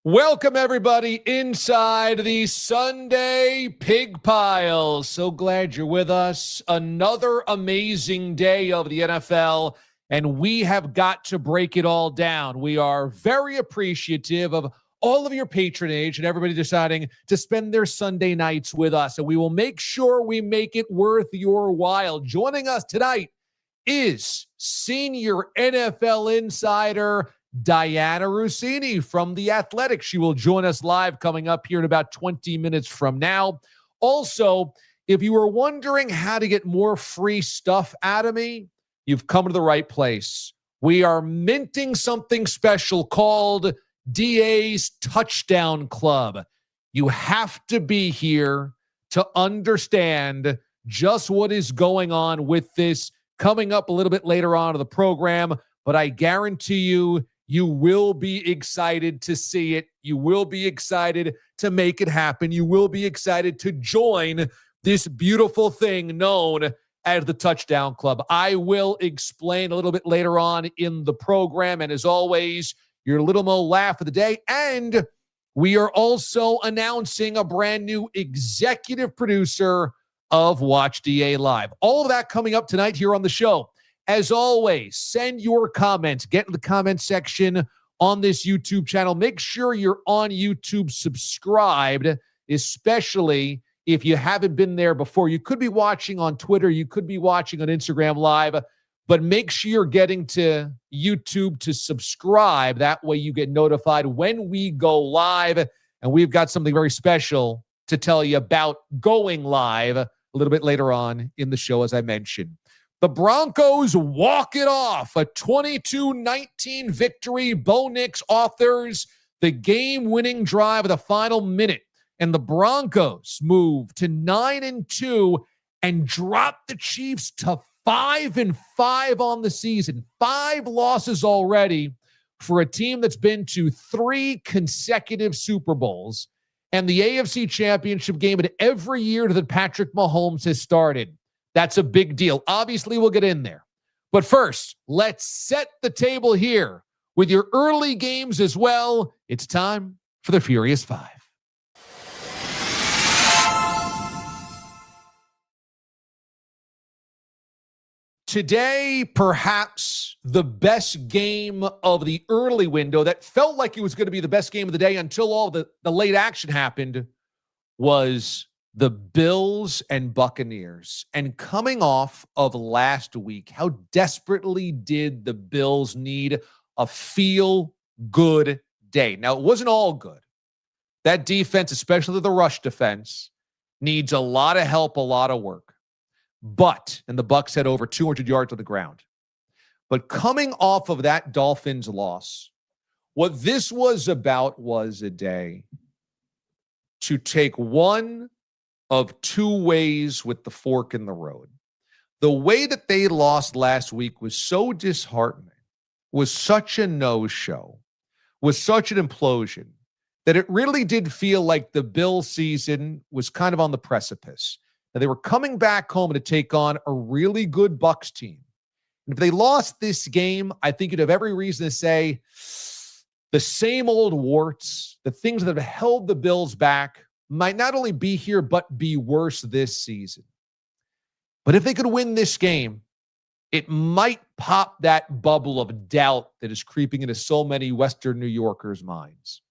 Welcome, everybody, inside the Sunday Pig Pile. So glad you're with us. Another amazing day of the NFL, and we have got to break it all down. We are very appreciative of all of your patronage and everybody deciding to spend their Sunday nights with us, and we will make sure we make it worth your while. Joining us tonight is senior NFL insider Dianna Russini from The Athletic. She will join us live coming up here in about 20 minutes from now. Also, if you were wondering how to get more free stuff out of me, you've come to the right place. We are minting something special called DA's Touchdown Club. You have to be here to understand just what is going on with this coming up a little bit later on in the program, but I guarantee you, you will be excited to see it. You will be excited to make it happen. You will be excited to join this beautiful thing known as the Touchdown Club. I will explain a little bit later on in the program. And as always, your Little Mo laugh of the day. And we are also announcing a brand new executive producer of Watch DA Live. All of that coming up tonight here on the show. As always, send your comments. Get in the comment section on this YouTube channel. Make sure you're on YouTube subscribed, especially if you haven't been there before. You could be watching on Twitter. You could be watching on Instagram Live. But make sure you're getting to YouTube to subscribe. That way you get notified when we go live. And we've got something very special to tell you about going live a little bit later on in the show, as I mentioned. The Broncos walk it off, a 22-19 victory. Bo Nix authors the game-winning drive of the final minute, and the Broncos move to 9-2 and drop the Chiefs to 5-5 on the season. 5 losses already for a team that's been to 3 consecutive Super Bowls and the AFC Championship game in every year that Patrick Mahomes has started. That's a big deal. Obviously, we'll get in there. But first, let's set the table here with your early games as well. It's time for the Furious Five. Today, perhaps the best game of the early window that felt like it was going to be the best game of the day until all the late action happened was the Bills and Buccaneers. And coming off of last week, how desperately did the Bills need a feel-good day? Now, it wasn't all good. That defense, especially the rush defense, needs a lot of help, a lot of work. And the Bucs had over 200 yards on the ground. But coming off of that Dolphins loss, what this was about was a day to take one of 2 ways with the fork in the road. The way that they lost last week was so disheartening, was such a no-show, was such an implosion, that it really did feel like the Bills season was kind of on the precipice. Now, they were coming back home to take on a really good Bucs team. And if they lost this game, I think you'd have every reason to say the same old warts, the things that have held the Bills back, might not only be here, but be worse this season. But if they could win this game, it might pop that bubble of doubt that is creeping into so many Western New Yorkers' minds.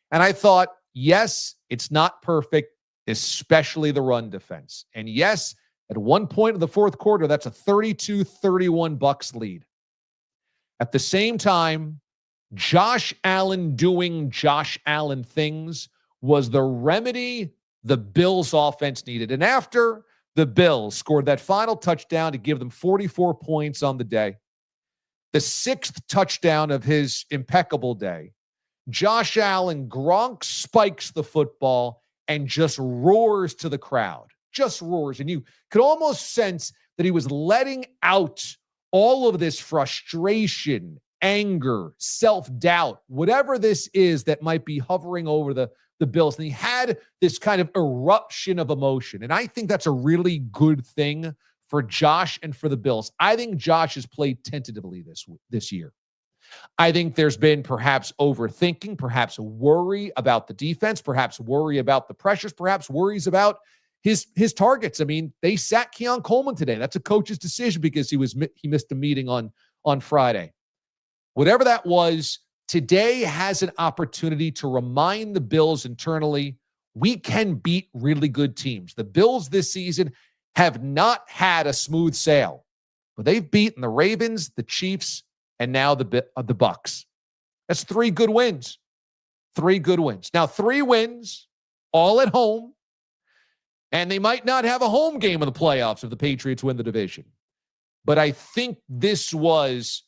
And I thought, yes, it's not perfect, especially the run defense. And yes, at one point in the fourth quarter, that's a 32-31 Bucs lead. At the same time, Josh Allen doing Josh Allen things was the remedy the Bills offense needed. And after the Bills scored that final touchdown to give them 44 points on the day, the 6th touchdown of his impeccable day, Josh Allen, Gronk spikes the football and just roars to the crowd, just roars. And you could almost sense that he was letting out all of this frustration, anger, self-doubt, whatever this is that might be hovering over the Bills. And he had this kind of eruption of emotion. And I think that's a really good thing for Josh and for the Bills. I think Josh has played tentatively this year. I think there's been perhaps overthinking, perhaps a worry about the defense, perhaps worry about the pressures, perhaps worries about his targets. I mean, they sat Keon Coleman today. That's a coach's decision because he missed a meeting on Friday. Whatever that was, today has an opportunity to remind the Bills internally, we can beat really good teams. The Bills this season have not had a smooth sail, but they've beaten the Ravens, the Chiefs, and now the Bucs. That's 3 good wins. 3 good wins. Now, 3 wins, all at home, and they might not have a home game in the playoffs if the Patriots win the division. But I think this was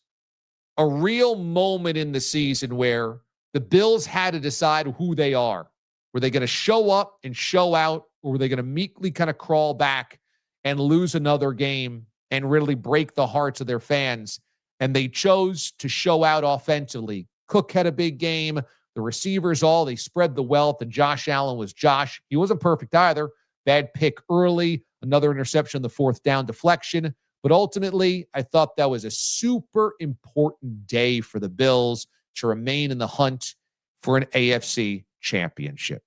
a real moment in the season where the Bills had to decide who they are. Were they going to show up and show out, or were they going to meekly kind of crawl back and lose another game and really break the hearts of their fans? And they chose to show out offensively. Cook had a big game. The receivers they spread the wealth, and Josh Allen was Josh. He wasn't perfect either. Bad pick early, another interception, the 4th down deflection. But ultimately, I thought that was a super important day for the Bills to remain in the hunt for an AFC championship.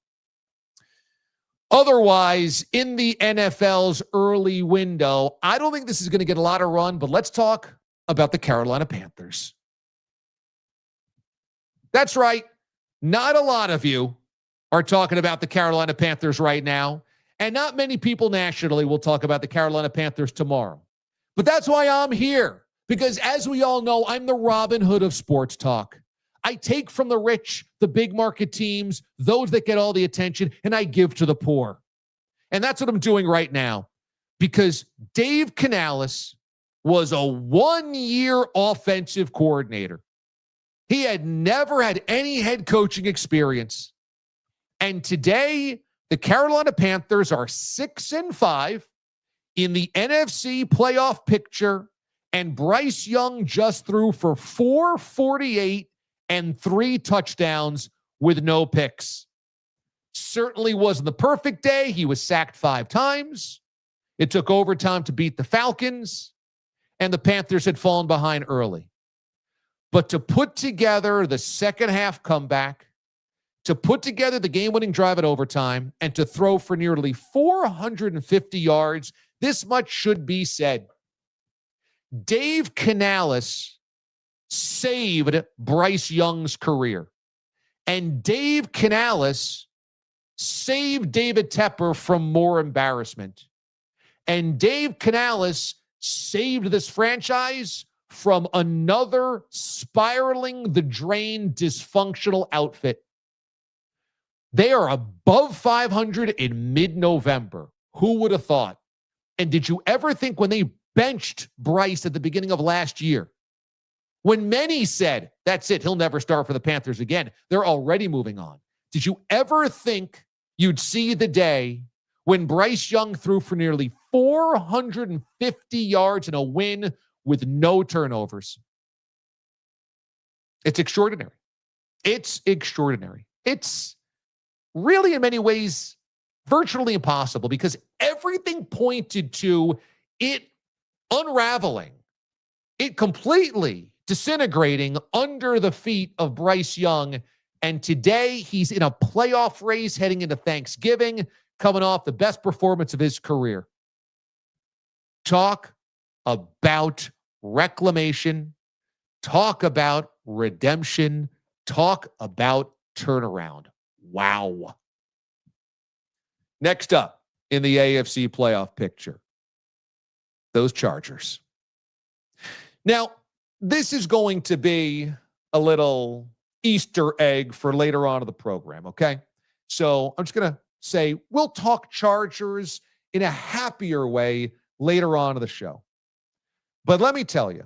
Otherwise, in the NFL's early window, I don't think this is going to get a lot of run, but let's talk about the Carolina Panthers. That's right. Not a lot of you are talking about the Carolina Panthers right now, and not many people nationally will talk about the Carolina Panthers tomorrow. But that's why I'm here, because as we all know, I'm the Robin Hood of sports talk. I take from the rich, the big market teams, those that get all the attention, and I give to the poor. And that's what I'm doing right now, because Dave Canales was a 1-year offensive coordinator. He had never had any head coaching experience. And today, the Carolina Panthers are 6-5 in the NFC playoff picture, and Bryce Young just threw for 448 and 3 touchdowns with no picks. Certainly wasn't the perfect day. He was sacked 5 times. It took overtime to beat the Falcons, and the Panthers had fallen behind early. But to put together the second half comeback, to put together the game-winning drive at overtime, and to throw for nearly 450 yards, this much should be said. Dave Canales saved Bryce Young's career. And Dave Canales saved David Tepper from more embarrassment. And Dave Canales saved this franchise from another spiraling the drain dysfunctional outfit. They are above 500 in mid-November. Who would have thought? And did you ever think when they benched Bryce at the beginning of last year, when many said, that's it, he'll never start for the Panthers again, they're already moving on. Did you ever think you'd see the day when Bryce Young threw for nearly 450 yards in a win with no turnovers? It's extraordinary. It's extraordinary. It's really, in many ways, virtually impossible, because everything pointed to it unraveling, it completely disintegrating under the feet of Bryce Young. And today he's in a playoff race heading into Thanksgiving, coming off the best performance of his career. Talk about reclamation. Talk about redemption. Talk about turnaround. Wow. Next up in the AFC playoff picture, those Chargers. Now, this is going to be a little Easter egg for later on in the program, okay? So I'm just going to say we'll talk Chargers in a happier way later on in the show. But let me tell you,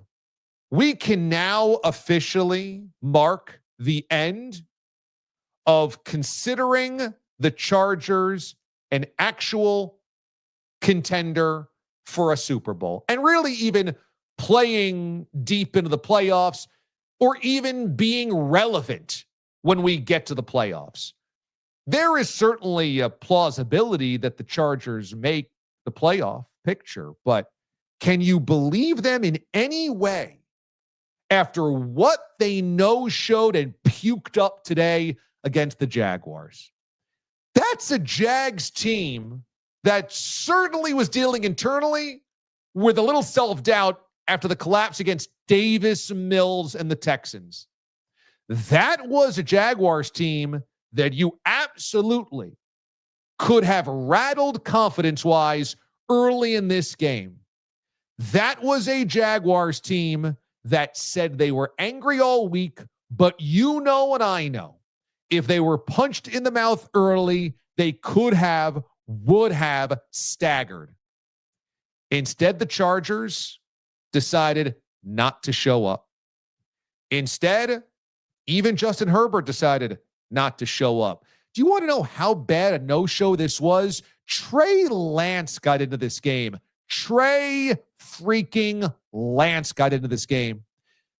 we can now officially mark the end of considering the Chargers an actual contender for a Super Bowl and really even playing deep into the playoffs or even being relevant when we get to the playoffs. There is certainly a plausibility that the Chargers make the playoff picture, but can you believe them in any way after what they showed and puked up today against the Jaguars? That's a Jags team that certainly was dealing internally with a little self-doubt after the collapse against Davis Mills and the Texans. That was a Jaguars team that you absolutely could have rattled confidence-wise early in this game. That was a Jaguars team that said they were angry all week, but you know and I know, if they were punched in the mouth early, they would have staggered. Instead, the Chargers decided not to show up. Instead, even Justin Herbert decided not to show up. Do you want to know how bad a no-show this was? Trey Lance got into this game. Trey freaking Lance got into this game.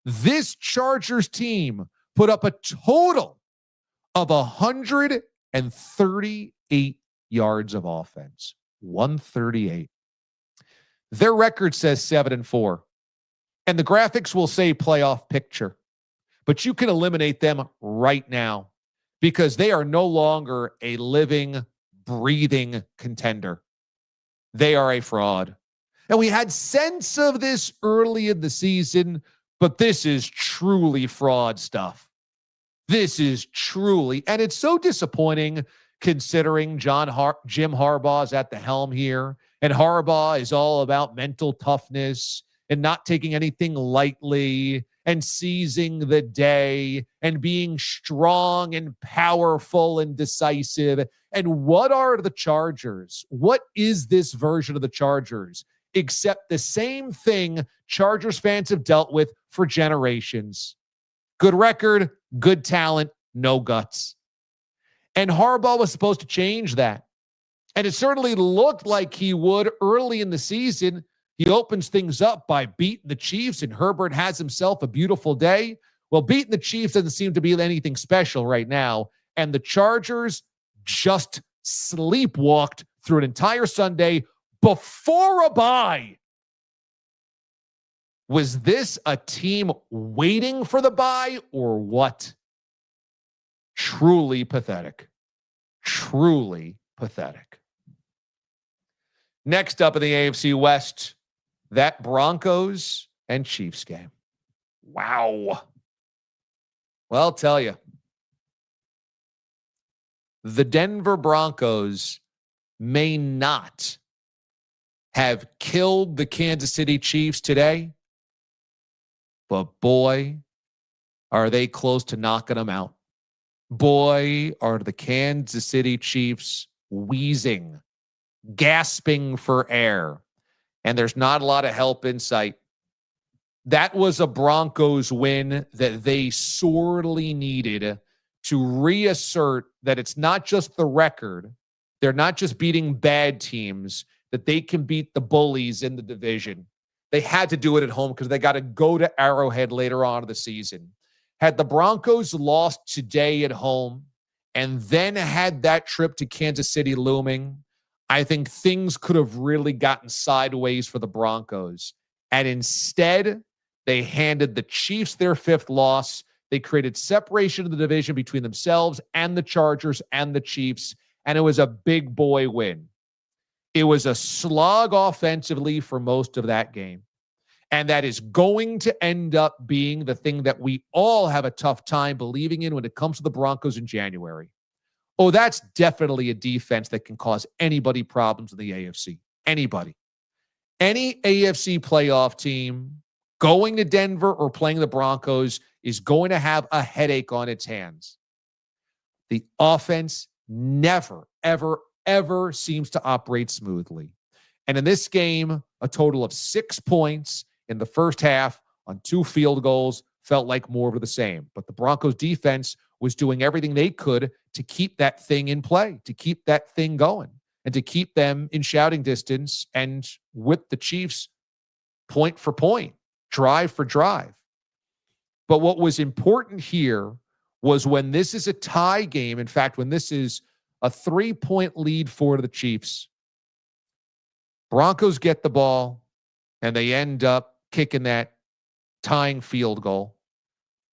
This Chargers team put up a total of 138 yards of offense. 138. Their record says 7-4. And the graphics will say playoff picture. But you can eliminate them right now because they are no longer a living, breathing contender. They are a fraud. And we had sense of this early in the season, but this is truly fraud stuff. This is truly, and it's so disappointing considering Jim Harbaugh is at the helm here, and Harbaugh is all about mental toughness and not taking anything lightly and seizing the day and being strong and powerful and decisive. And what are the Chargers? What is this version of the Chargers? Except the same thing Chargers fans have dealt with for generations. Good record, good talent, no guts. And Harbaugh was supposed to change that. And it certainly looked like he would early in the season. He opens things up by beating the Chiefs, and Herbert has himself a beautiful day. Well, beating the Chiefs doesn't seem to be anything special right now. And the Chargers just sleepwalked through an entire Sunday before a bye. Was this a team waiting for the bye or what? Truly pathetic. Truly pathetic. Next up in the AFC West, that Broncos and Chiefs game. Wow. Well, I'll tell you, the Denver Broncos may not have killed the Kansas City Chiefs today, but boy, are they close to knocking them out. Boy, are the Kansas City Chiefs wheezing, gasping for air, and there's not a lot of help in sight. That was a Broncos win that they sorely needed to reassert that it's not just the record. They're not just beating bad teams, that they can beat the bullies in the division. They had to do it at home because they got to go to Arrowhead later on in the season. Had the Broncos lost today at home and then had that trip to Kansas City looming, I think things could have really gotten sideways for the Broncos. And instead, they handed the Chiefs their fifth loss. They created separation of the division between themselves and the Chargers and the Chiefs, and it was a big boy win. It was a slog offensively for most of that game. And that is going to end up being the thing that we all have a tough time believing in when it comes to the Broncos in January. Oh, that's definitely a defense that can cause anybody problems in the AFC. Anybody. Any AFC playoff team going to Denver or playing the Broncos is going to have a headache on its hands. The offense never, ever, ever seems to operate smoothly. And in this game, a total of 6 points in the first half on 2 field goals felt like more of the same. But the Broncos defense was doing everything they could to keep that thing in play, to keep that thing going, and to keep them in shouting distance and with the Chiefs point for point, drive for drive. But what was important here was when this is a tie game, in fact, when this is a 3-point lead for the Chiefs, Broncos get the ball and they end up kicking that tying field goal.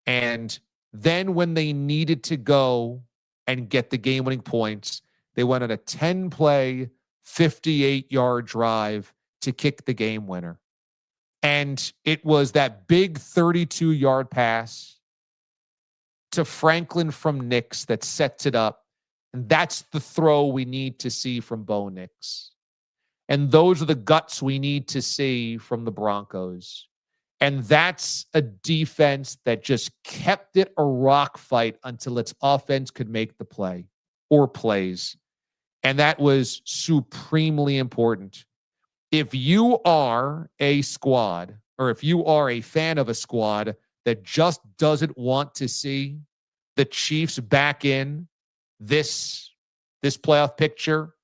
And then when they needed to go and get the game-winning points, they went on a 10-play, 58-yard drive to kick the game winner. And it was that big 32-yard pass to Franklin from Nix that sets it up. And that's the throw we need to see from Bo Nix. And those are the guts we need to see from the Broncos. And that's a defense that just kept it a rock fight until its offense could make the play or plays. And that was supremely important. If you are a squad, or if you are a fan of a squad that just doesn't want to see the Chiefs back in this playoff picture,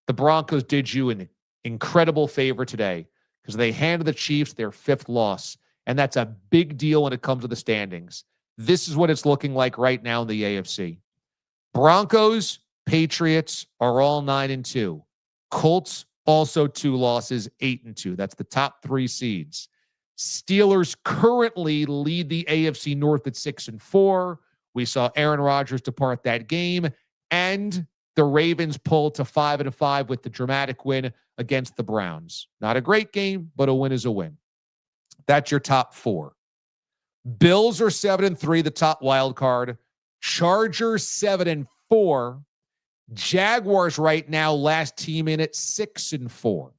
the Broncos did you an incredible favor today because they handed the Chiefs their 5th loss, and that's a big deal when it comes to the standings. This is what it's looking like right now in the AFC. Broncos, Patriots are all 9-2. Colts also 2 losses, 8-2. That's the top 3 seeds. Steelers currently lead the AFC North at 6-4. We saw Aaron Rodgers depart that game, and the Ravens pull to 5-5 with the dramatic win against the Browns. Not a great game, but a win is a win. That's your top 4. Bills are 7-3, the top wild card. Chargers 7-4. Jaguars right now, last team in at 6-4.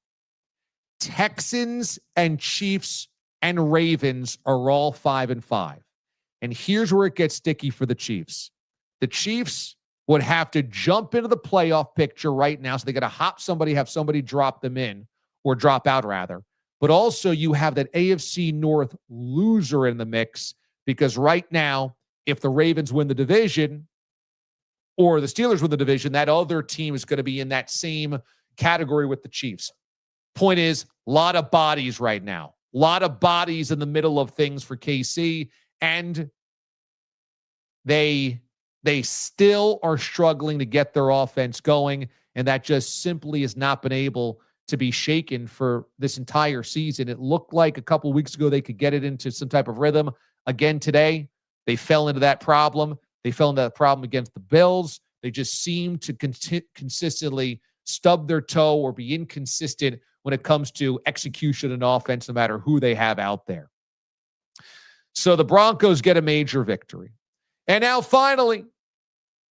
Texans and Chiefs and Ravens are all 5-5. And here's where it gets sticky for the Chiefs. The Chiefs would have to jump into the playoff picture right now. So they got to hop somebody, have somebody drop them in or drop out rather. But also you have that AFC North loser in the mix because right now, if the Ravens win the division or the Steelers win the division, that other team is going to be in that same category with the Chiefs. Point is, a lot of bodies right now. A lot of bodies in the middle of things for KC, and they still are struggling to get their offense going, and that just simply has not been able to be shaken for this entire season. It looked like a couple of weeks ago they could get it into some type of rhythm. Again today, they fell into that problem. They fell into that problem against the Bills. They just seem to consistently stub their toe or be inconsistent when it comes to execution and offense, no matter who they have out there. So the Broncos get a major victory. And now finally,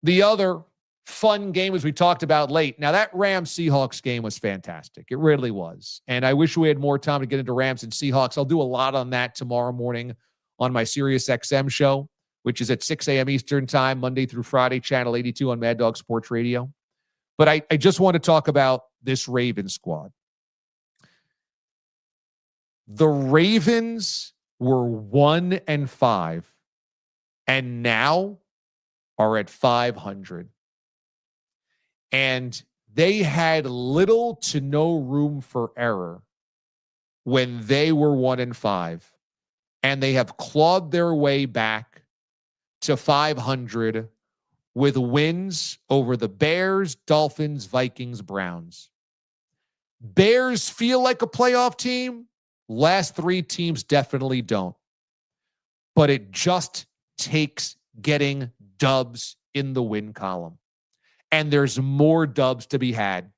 the other fun game as we talked about late. Now that Rams-Seahawks game was fantastic. It really was. And I wish we had more time to get into Rams and Seahawks. I'll do a lot on that tomorrow morning on my SiriusXM show, which is at 6 a.m. Eastern time, Monday through Friday, channel 82 on Mad Dog Sports Radio. But I just want to talk about this Ravens squad. The Ravens were 1-5 and now are at 500. And they had little to no room for error when they were 1-5. And they have clawed their way back to 500 with wins over the Bears, Dolphins, Vikings, Browns. Bears feel like a playoff team. Last 3 teams definitely don't. But it just takes getting dubs in the win column. And there's more dubs to be had.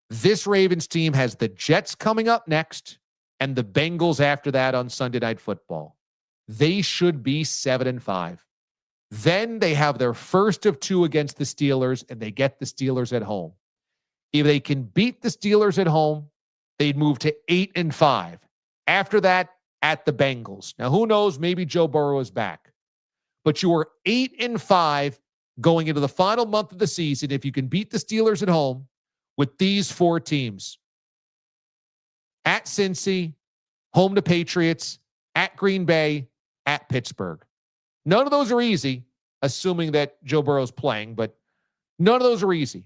This Ravens team has the Jets coming up next and the Bengals after that on Sunday Night Football. They should be 7-5. Then they have their first of 2 against the Steelers, and they get the Steelers at home. If they can beat the Steelers at home, they'd move to 8-5. After that, at the Bengals. Now, who knows? Maybe Joe Burrow is back. But you are 8-5 going into the final month of the season if you can beat the Steelers at home with these 4 teams. At Cincy, home to Patriots, at Green Bay, at Pittsburgh. None of those are easy, assuming that Joe Burrow's playing, but none of those are easy.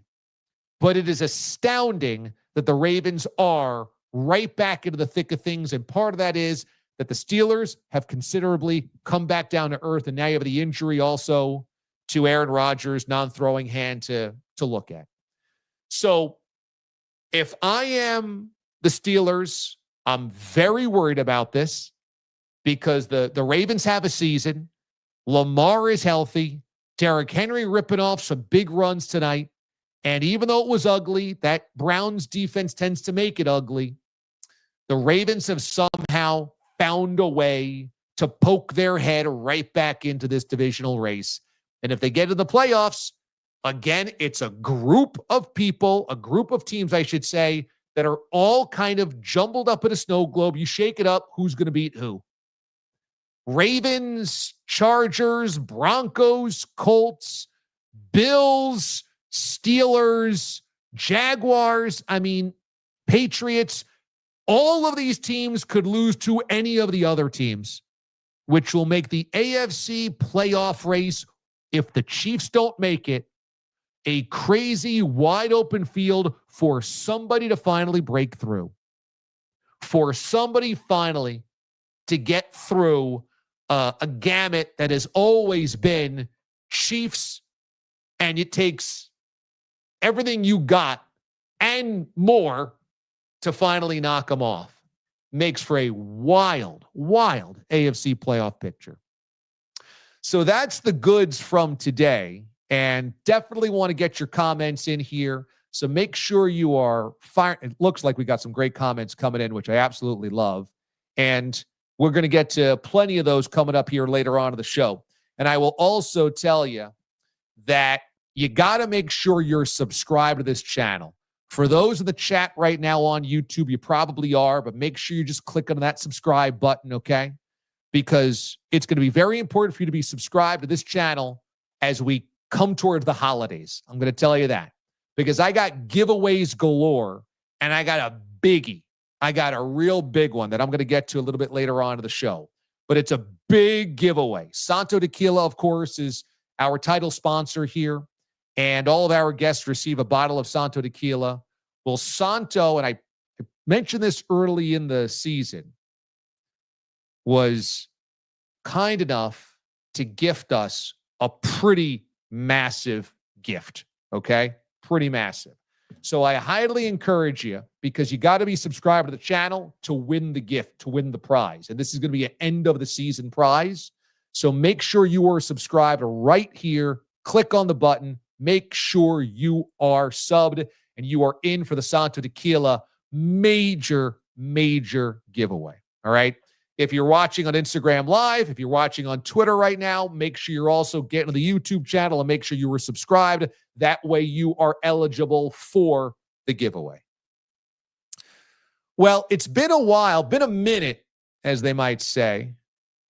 But it is astounding that the Ravens are right back into the thick of things. And part of that is that the Steelers have considerably come back down to earth. And now you have the injury also to Aaron Rodgers, non-throwing hand to look at. So if I am the Steelers, I'm very worried about this because the Ravens have a season. Lamar is healthy. Derrick Henry ripping off some big runs tonight. And even though it was ugly, that Browns defense tends to make it ugly. The Ravens have somehow found a way to poke their head right back into this divisional race. And if they get to the playoffs, again, it's a group of people, a group of teams, I should say, that are all kind of jumbled up in a snow globe. You shake it up, who's going to beat who? Ravens, Chargers, Broncos, Colts, Bills, Steelers, Jaguars, Patriots. All of these teams could lose to any of the other teams, which will make the AFC playoff race, if the Chiefs don't make it, a crazy, wide open field for somebody to finally break through, for somebody finally to get through a gamut that has always been Chiefs, and it takes everything you got and more to finally knock them off. Makes for a wild, wild AFC playoff picture. So that's the goods from today, and definitely want to get your comments in here. So make sure you are fire. It looks like we got some great comments coming in, which I absolutely love. And we're going to get to plenty of those coming up here later on in the show. And I will also tell you that you got to make sure you're subscribed to this channel. For those in the chat right now on YouTube, you probably are, but make sure you just click on that subscribe button, okay? Because it's going to be very important for you to be subscribed to this channel as we come toward the holidays. I'm going to tell you that. Because I got giveaways galore, and I got a biggie. I got a real big one that I'm going to get to a little bit later on in the show. But it's a big giveaway. Santo Tequila, of course, is our title sponsor here. And all of our guests receive a bottle of Santo Tequila. Well, Santo, and I mentioned this early in the season, was kind enough to gift us a pretty massive gift, okay? Pretty massive. So I highly encourage you, because you got to be subscribed to the channel to win the gift, to win the prize. And this is going to be an end of the season prize. So make sure you are subscribed right here. Click on the button. Make sure you are subbed and you are in for the Santo Tequila major giveaway. All right. If you're watching on Instagram Live, if you're watching on Twitter right now, make sure you're also getting to the YouTube channel and make sure you are subscribed. That way you are eligible for the giveaway. Well, it's been a while, been a minute, as they might say,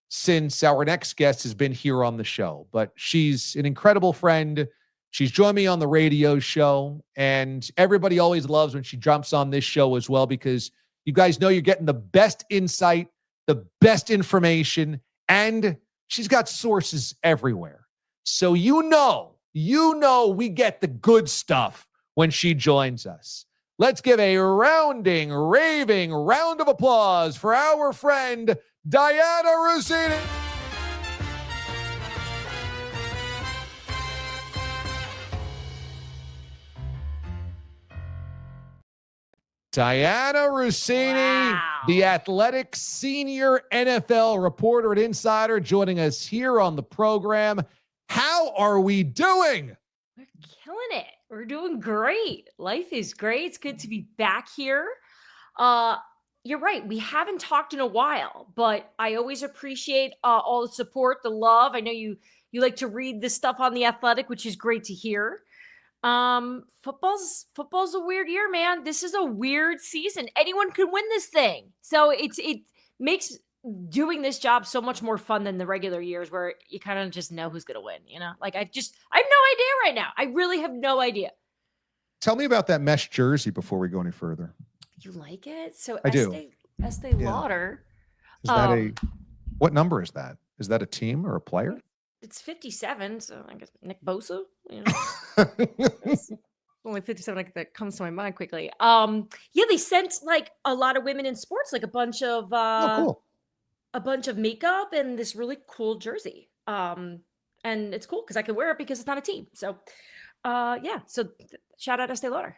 since our next guest has been here on the show. But she's an incredible friend. She's joined me on the radio show, and everybody always loves when she jumps on this show as well, because you guys know you're getting the best insight, the best information, and she's got sources everywhere. So you know we get the good stuff when she joins us. Let's give a raving round of applause for our friend, Dianna Russini. Dianna Russini, wow. The Athletic senior NFL reporter and insider, joining us here on the program. How are we doing? We're killing it. We're doing great. Life is great. It's good to be back here. You're right. We haven't talked in a while, but I always appreciate all the support, the love. I know you like to read this stuff on The Athletic, which is great to hear. Football's a weird year, man. This is a weird season. Anyone could win this thing. So it makes doing this job so much more fun than the regular years where you kind of just know who's going to win, you know? Like I have no idea right now. I really have no idea. Tell me about that mesh jersey before we go any further. You like it? So I do. Estee Lauder. Is that what number is that? Is that a team or a player? it's 57, so I guess Nick Bosa, you know. It's only 57 that comes to my mind quickly. Yeah, they sent like a lot of women in sports, like Oh, cool. a bunch of makeup and this really cool jersey. And it's cool because I can wear it because it's not a team. So yeah. So shout out Estee Lauder.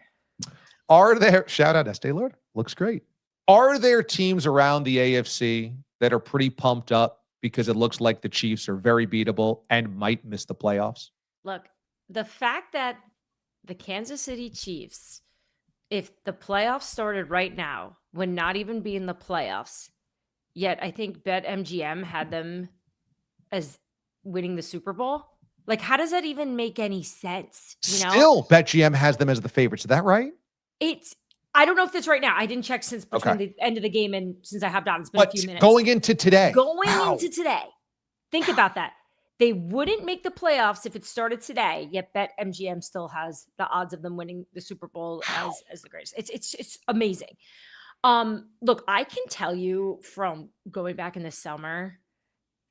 Are there, shout out Estee Lauder, looks great. Are there teams around the AFC that are pretty pumped up because it looks like the Chiefs are very beatable and might miss the playoffs? Look, the fact that the Kansas City Chiefs, if the playoffs started right now, would not even be in the playoffs. Yet I think BetMGM had them as winning the Super Bowl. Like, how does that even make any sense? You know, Still, BetGM has them as the favorites. Is that right? it's I don't know if that's right now. I didn't check since Okay. between the end of the game and since I hopped on. It's been a But few minutes. going into today. Going Wow. into today. Think about that. They wouldn't make the playoffs if it started today, yet BetMGM still has the odds of them winning the Super Bowl as the greatest. It's amazing. Look, I can tell you from going back in the summer,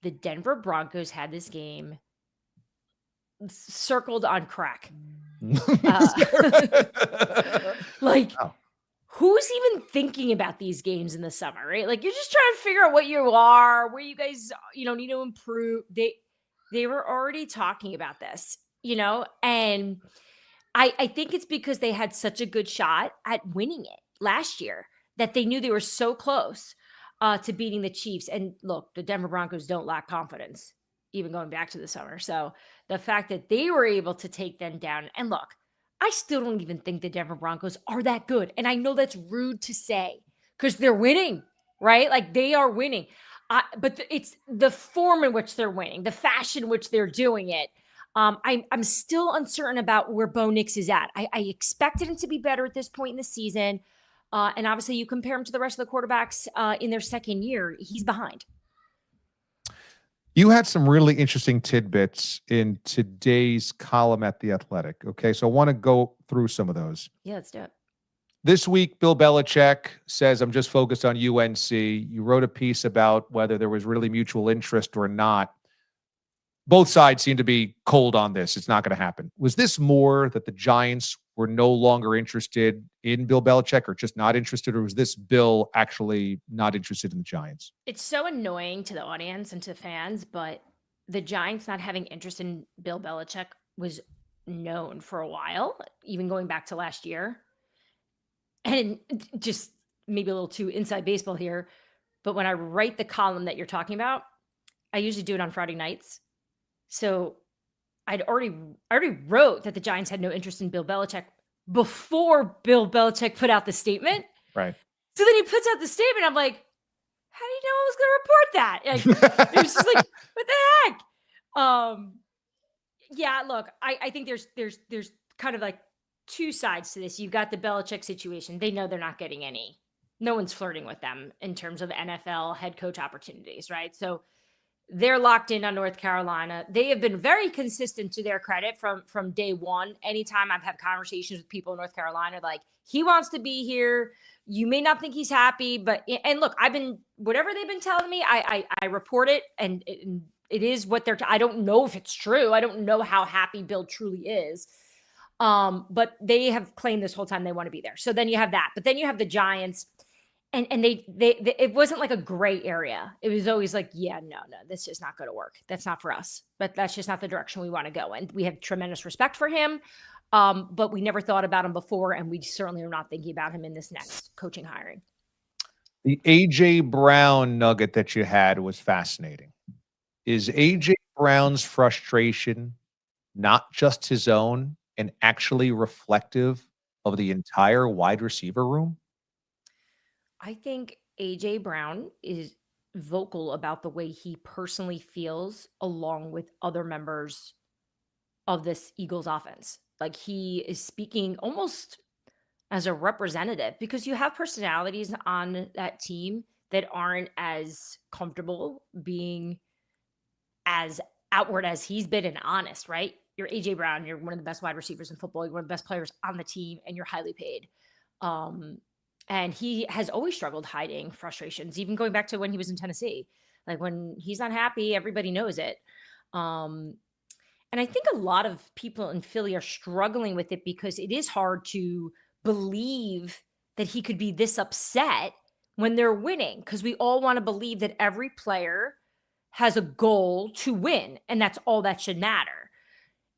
the Denver Broncos had this game circled on crack. Like, Wow. who's even thinking about these games in the summer, right? Like, you're just trying to figure out what you are, where you guys, need to improve. They were already talking about this, and I think it's because they had such a good shot at winning it last year that they knew they were so close to beating the Chiefs. And look, the Denver Broncos don't lack confidence, even going back to the summer. So the fact that they were able to take them down, and look, I still don't even think the Denver Broncos are that good. And I know that's rude to say because they're winning, right? Like, they are winning. But it's the form in which they're winning, the fashion in which they're doing it. I'm still uncertain about where Bo Nix is at. I expected him to be better at this point in the season. And obviously you compare him to the rest of the quarterbacks in their second year, he's behind. You had some really interesting tidbits in today's column at The Athletic. Okay, so I want to go through some of those. Yeah, let's do it. This week, Bill Belichick says, I'm just focused on UNC. You wrote a piece about whether there was really mutual interest or not. Both sides seem to be cold on this. It's not going to happen. Was this more that the Giants were no longer interested in Bill Belichick or just not interested, or was this Bill actually not interested in the Giants? It's so annoying to the audience and to fans, but the Giants not having interest in Bill Belichick was known for a while, even going back to last year. And just maybe a little too inside baseball here, but when I write the column that you're talking about, I usually do it on Friday nights. So I already wrote that the Giants had no interest in Bill Belichick before Bill Belichick put out the statement. Right. So then he puts out the statement. I'm like, how do you know I was going to report that? Like, it was just like, what the heck? Yeah, look, I think there's kind of like two sides to this. You've got the Belichick situation. They know they're not getting any. No one's flirting with them in terms of NFL head coach opportunities, right? So they're locked in on North Carolina. They have been very consistent, to their credit, from day one. Anytime I've had conversations with people in North Carolina, like, he wants to be here. You may not think he's happy, and look, whatever they've been telling me, I report it, and it is what I don't know if it's true. I don't know how happy Bill truly is. But they have claimed this whole time they want to be there. So then you have that, but then you have the Giants. And they it wasn't like a gray area. It was always like, yeah, no, this is not going to work. That's not for us. But that's just not the direction we want to go. And we have tremendous respect for him. But we never thought about him before. And we certainly are not thinking about him in this next coaching hiring. The A.J. Brown nugget that you had was fascinating. Is A.J. Brown's frustration not just his own and actually reflective of the entire wide receiver room? I think A.J. Brown is vocal about the way he personally feels along with other members of this Eagles offense. Like, he is speaking almost as a representative, because you have personalities on that team that aren't as comfortable being as outward as he's been and honest, right? You're A.J. Brown. You're one of the best wide receivers in football. You're one of the best players on the team, and you're highly paid. And he has always struggled hiding frustrations, even going back to when he was in Tennessee. Like, when he's not happy, everybody knows it. Um, and I think a lot of people in Philly are struggling with it because it is hard to believe that he could be this upset when they're winning, because we all want to believe that every player has a goal to win and that's all that should matter.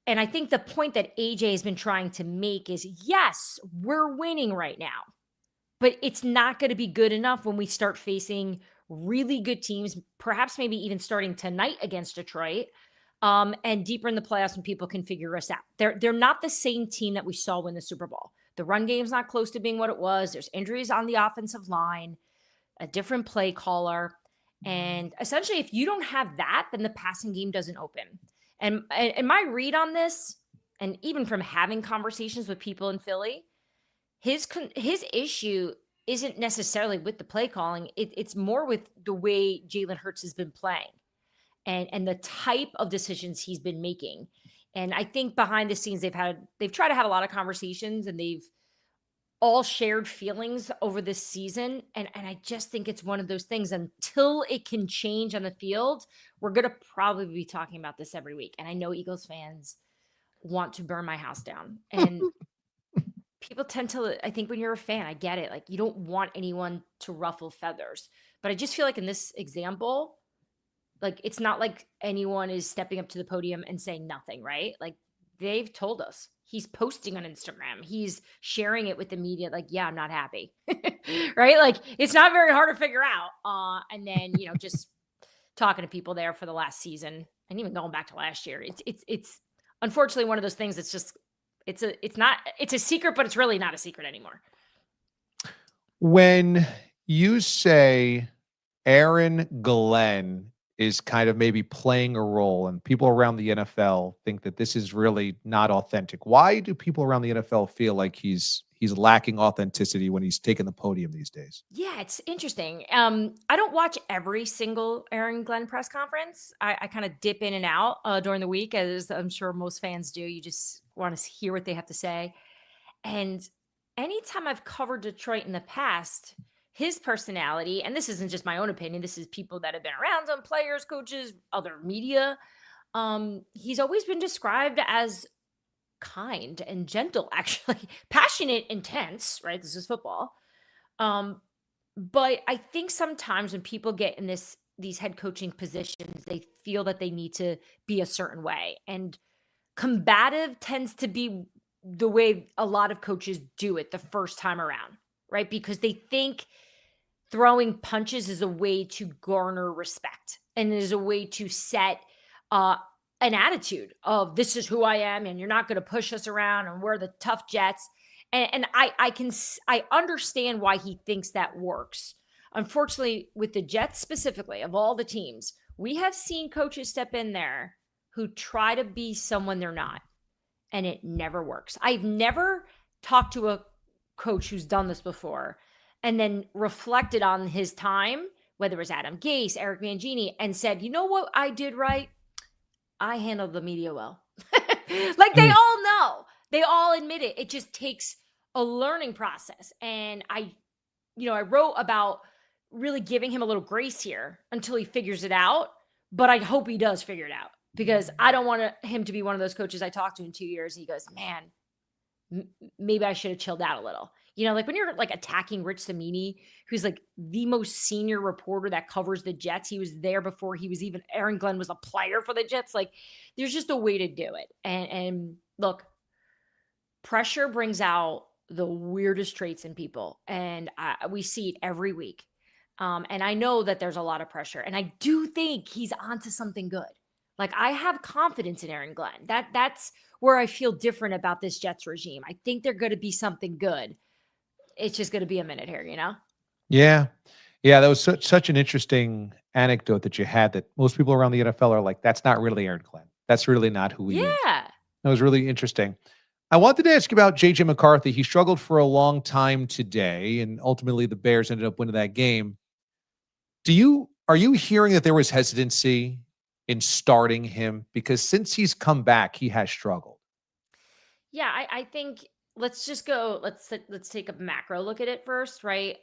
And I think the point that AJ has been trying to make is, yes, we're winning right now, but it's not going to be good enough when we start facing really good teams, perhaps maybe even starting tonight against Detroit, and deeper in the playoffs when people can figure us out. They're not the same team that we saw win the Super Bowl. The run game's not close to being what it was. There's injuries on the offensive line, a different play caller. And essentially, if you don't have that, then the passing game doesn't open. And my read on this, and even from having conversations with people in Philly, his issue isn't necessarily with the play calling. It's more with the way Jalen Hurts has been playing and the type of decisions he's been making. And I think behind the scenes, they've tried to have a lot of conversations, and they've all shared feelings over this season. And I just think it's one of those things, until it can change on the field, we're going to probably be talking about this every week. And I know Eagles fans want to burn my house down. And people tend to, I think when you're a fan, I get it. Like, you don't want anyone to ruffle feathers. But I just feel like in this example, like, it's not like anyone is stepping up to the podium and saying nothing, right? Like, they've told us. He's posting on Instagram. He's sharing it with the media. Like, yeah, I'm not happy. Right? Like, it's not very hard to figure out. And then, just talking to people there for the last season and even going back to last year. It's unfortunately one of those things that's just, it's a secret, but it's really not a secret anymore. When you say Aaron Glenn is kind of maybe playing a role and people around the NFL think that this is really not authentic, why do people around the NFL feel like he's lacking authenticity when he's taking the podium these days? Yeah, it's interesting. I don't watch every single Aaron Glenn press conference. I kind of dip in and out during the week, as I'm sure most fans do. You just want to hear what they have to say. And anytime I've covered Detroit in the past, his personality, and this isn't just my own opinion, this is people that have been around him, players, coaches, other media. He's always been described as kind and gentle, actually, passionate, intense, right? This is football. But I think sometimes when people get in these head coaching positions, they feel that they need to be a certain way. And combative tends to be the way a lot of coaches do it the first time around, right? Because they think throwing punches is a way to garner respect and is a way to set an attitude of, this is who I am and you're not going to push us around and we're the tough Jets. And I understand why he thinks that works. Unfortunately, with the Jets specifically, of all the teams, we have seen coaches step in there who try to be someone they're not, and it never works. I've never talked to a coach who's done this before and then reflected on his time, whether it was Adam Gase, Eric Mangini, and said, you know what I did right? I handled the media well. Like, they all know. They all admit it. It just takes a learning process. And I wrote about really giving him a little grace here until he figures it out. But I hope he does figure it out, because I don't want him to be one of those coaches I talked to in 2 years. He goes, man, maybe I should have chilled out a little. Like when you're like attacking Rich Cimini, who's like the most senior reporter that covers the Jets. He was there before Aaron Glenn was a player for the Jets. Like, there's just a way to do it. And look, pressure brings out the weirdest traits in people. And we see it every week. And I know that there's a lot of pressure, and I do think he's onto something good. Like, I have confidence in Aaron Glenn. That's where I feel different about this Jets regime. I think they're going to be something good. It's just going to be a minute here, Yeah. Yeah, that was such an interesting anecdote that you had, that most people around the NFL are like, that's not really Aaron Glenn. That's really not who he is. Yeah. That was really interesting. I wanted to ask you about J.J. McCarthy. He struggled for a long time today, and ultimately the Bears ended up winning that game. Are you hearing that there was hesitancy in starting him? Because since he's come back, he has struggled. Yeah, I think let's take a macro look at it first, right?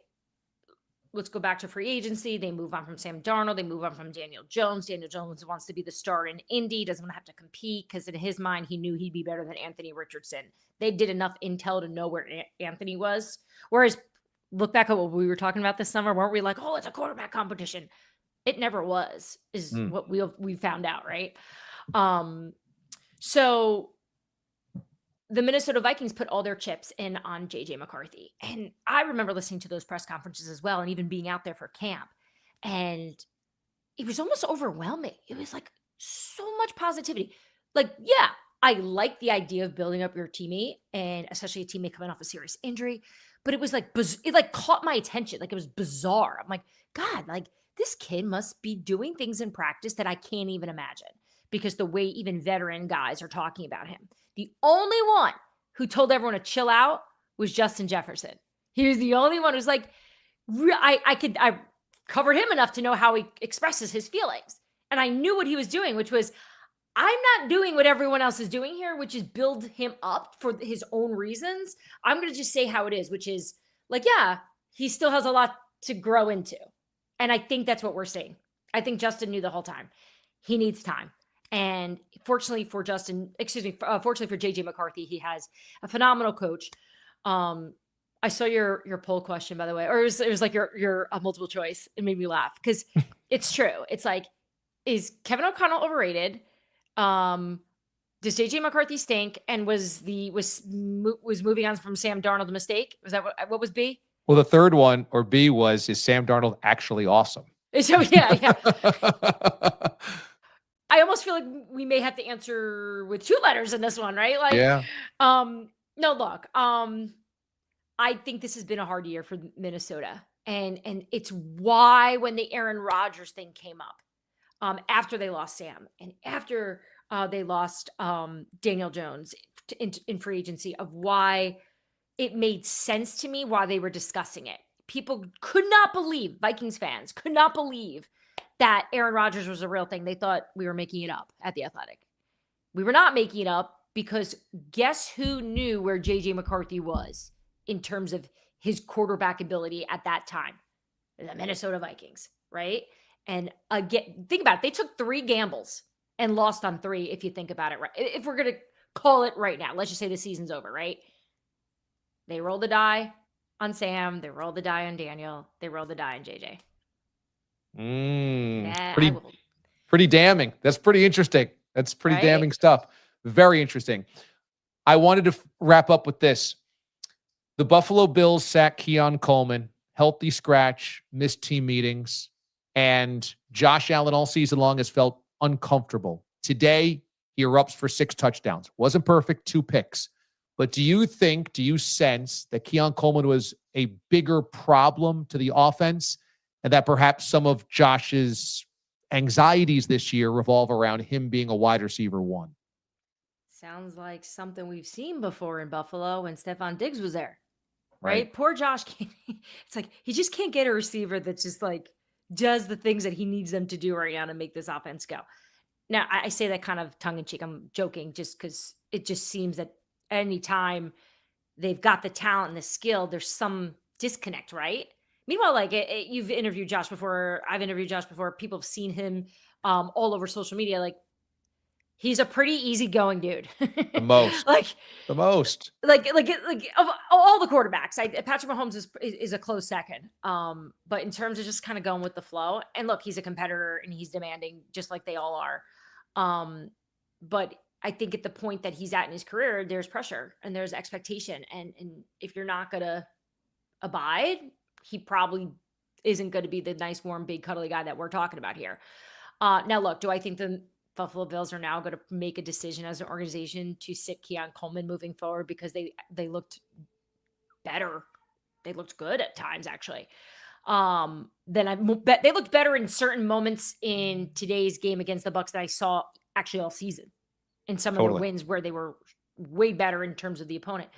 let's go back to free agency. They move on from Sam Darnold. They move on from Daniel Jones. Daniel Jones wants to be the star in Indy, doesn't want to have to compete because in his mind, he knew he'd be better than Anthony Richardson. They did enough intel to know where Anthony was. Whereas, look back at what we were talking about this summer. Weren't we like, oh, it's a quarterback competition? It never was, is what we found out, right? So the Minnesota Vikings put all their chips in on JJ McCarthy. And I remember listening to those press conferences as well, and even being out there for camp. And it was almost overwhelming. It was like so much positivity. Like, yeah, I like the idea of building up your teammate, and especially a teammate coming off a serious injury. But it was like, it like caught my attention. Like, it was bizarre. I'm like, God, like this kid must be doing things in practice that I can't even imagine, because the way even veteran guys are talking about him. The only one who told everyone to chill out was Justin Jefferson. He was the only one who's like, I covered him enough to know how he expresses his feelings. And I knew what he was doing, which was, I'm not doing what everyone else is doing here, which is build him up for his own reasons. I'm going to just say how it is, which is like, yeah, he still has a lot to grow into. And I think that's what we're seeing. I think Justin knew the whole time. He needs time. And fortunately for fortunately for JJ McCarthy, he has a phenomenal coach. I saw your poll question, by the way, or it was like your multiple choice. It made me laugh because it's true. It's like, is Kevin O'Connell overrated? Does JJ McCarthy stink? And was moving on from Sam Darnold a mistake? Was that what was B? Well, the third one, or B, was, is Sam Darnold actually awesome? So yeah. I almost feel like we may have to answer with 2 letters in this one, right? Like, yeah. No, look, I think this has been a hard year for Minnesota, and it's why when the Aaron Rodgers thing came up, after they lost Sam and after they lost Daniel Jones in free agency, of why it made sense to me why they were discussing it. People could not believe, Vikings fans could not believe that Aaron Rodgers was a real thing. They thought we were making it up at The Athletic. We were not making it up, because guess who knew where JJ McCarthy was in terms of his quarterback ability at that time? The Minnesota Vikings, right? And again, think about it. They took 3 gambles and lost on 3, if you think about it, right? If we're going to call it right now, let's just say the season's over, right? They rolled the die on Sam. They rolled the die on Daniel. They rolled the die on JJ. Pretty damning. That's pretty interesting. That's pretty damning stuff. Very interesting. I wanted to wrap up with this. The Buffalo Bills sacked Keon Coleman, healthy scratch, missed team meetings, and Josh Allen all season long has felt uncomfortable. Today, he erupts for 6 touchdowns. Wasn't perfect, 2 picks. But do you sense that Keon Coleman was a bigger problem to the offense, and that perhaps some of Josh's anxieties this year revolve around him being a wide receiver 1? Sounds like something we've seen before in Buffalo when Stephon Diggs was there, right? Poor Josh. It's like he just can't get a receiver that just like does the things that he needs them to do right now to make this offense go. Now, I say that kind of tongue in cheek. I'm joking, just because it just seems that anytime they've got the talent and the skill, there's some disconnect, right? Meanwhile, like you've interviewed Josh before. I've interviewed Josh before. People have seen him all over social media. Like, he's a pretty easygoing dude. The most. The most. Like of all the quarterbacks, Patrick Mahomes is a close second. But in terms of just kind of going with the flow, and look, he's a competitor and he's demanding, just like they all are. But I think at the point that he's at in his career, there's pressure and there's expectation, and if you're not gonna abide, he probably isn't going to be the nice, warm, big, cuddly guy that we're talking about here. Now, look, do I think the Buffalo Bills are now going to make a decision as an organization to sit Keon Coleman moving forward because they looked better? They looked good at times, actually. They looked better in certain moments in today's game against the Bucs that I saw actually all season in some of the wins where they were way better in terms of the opponent.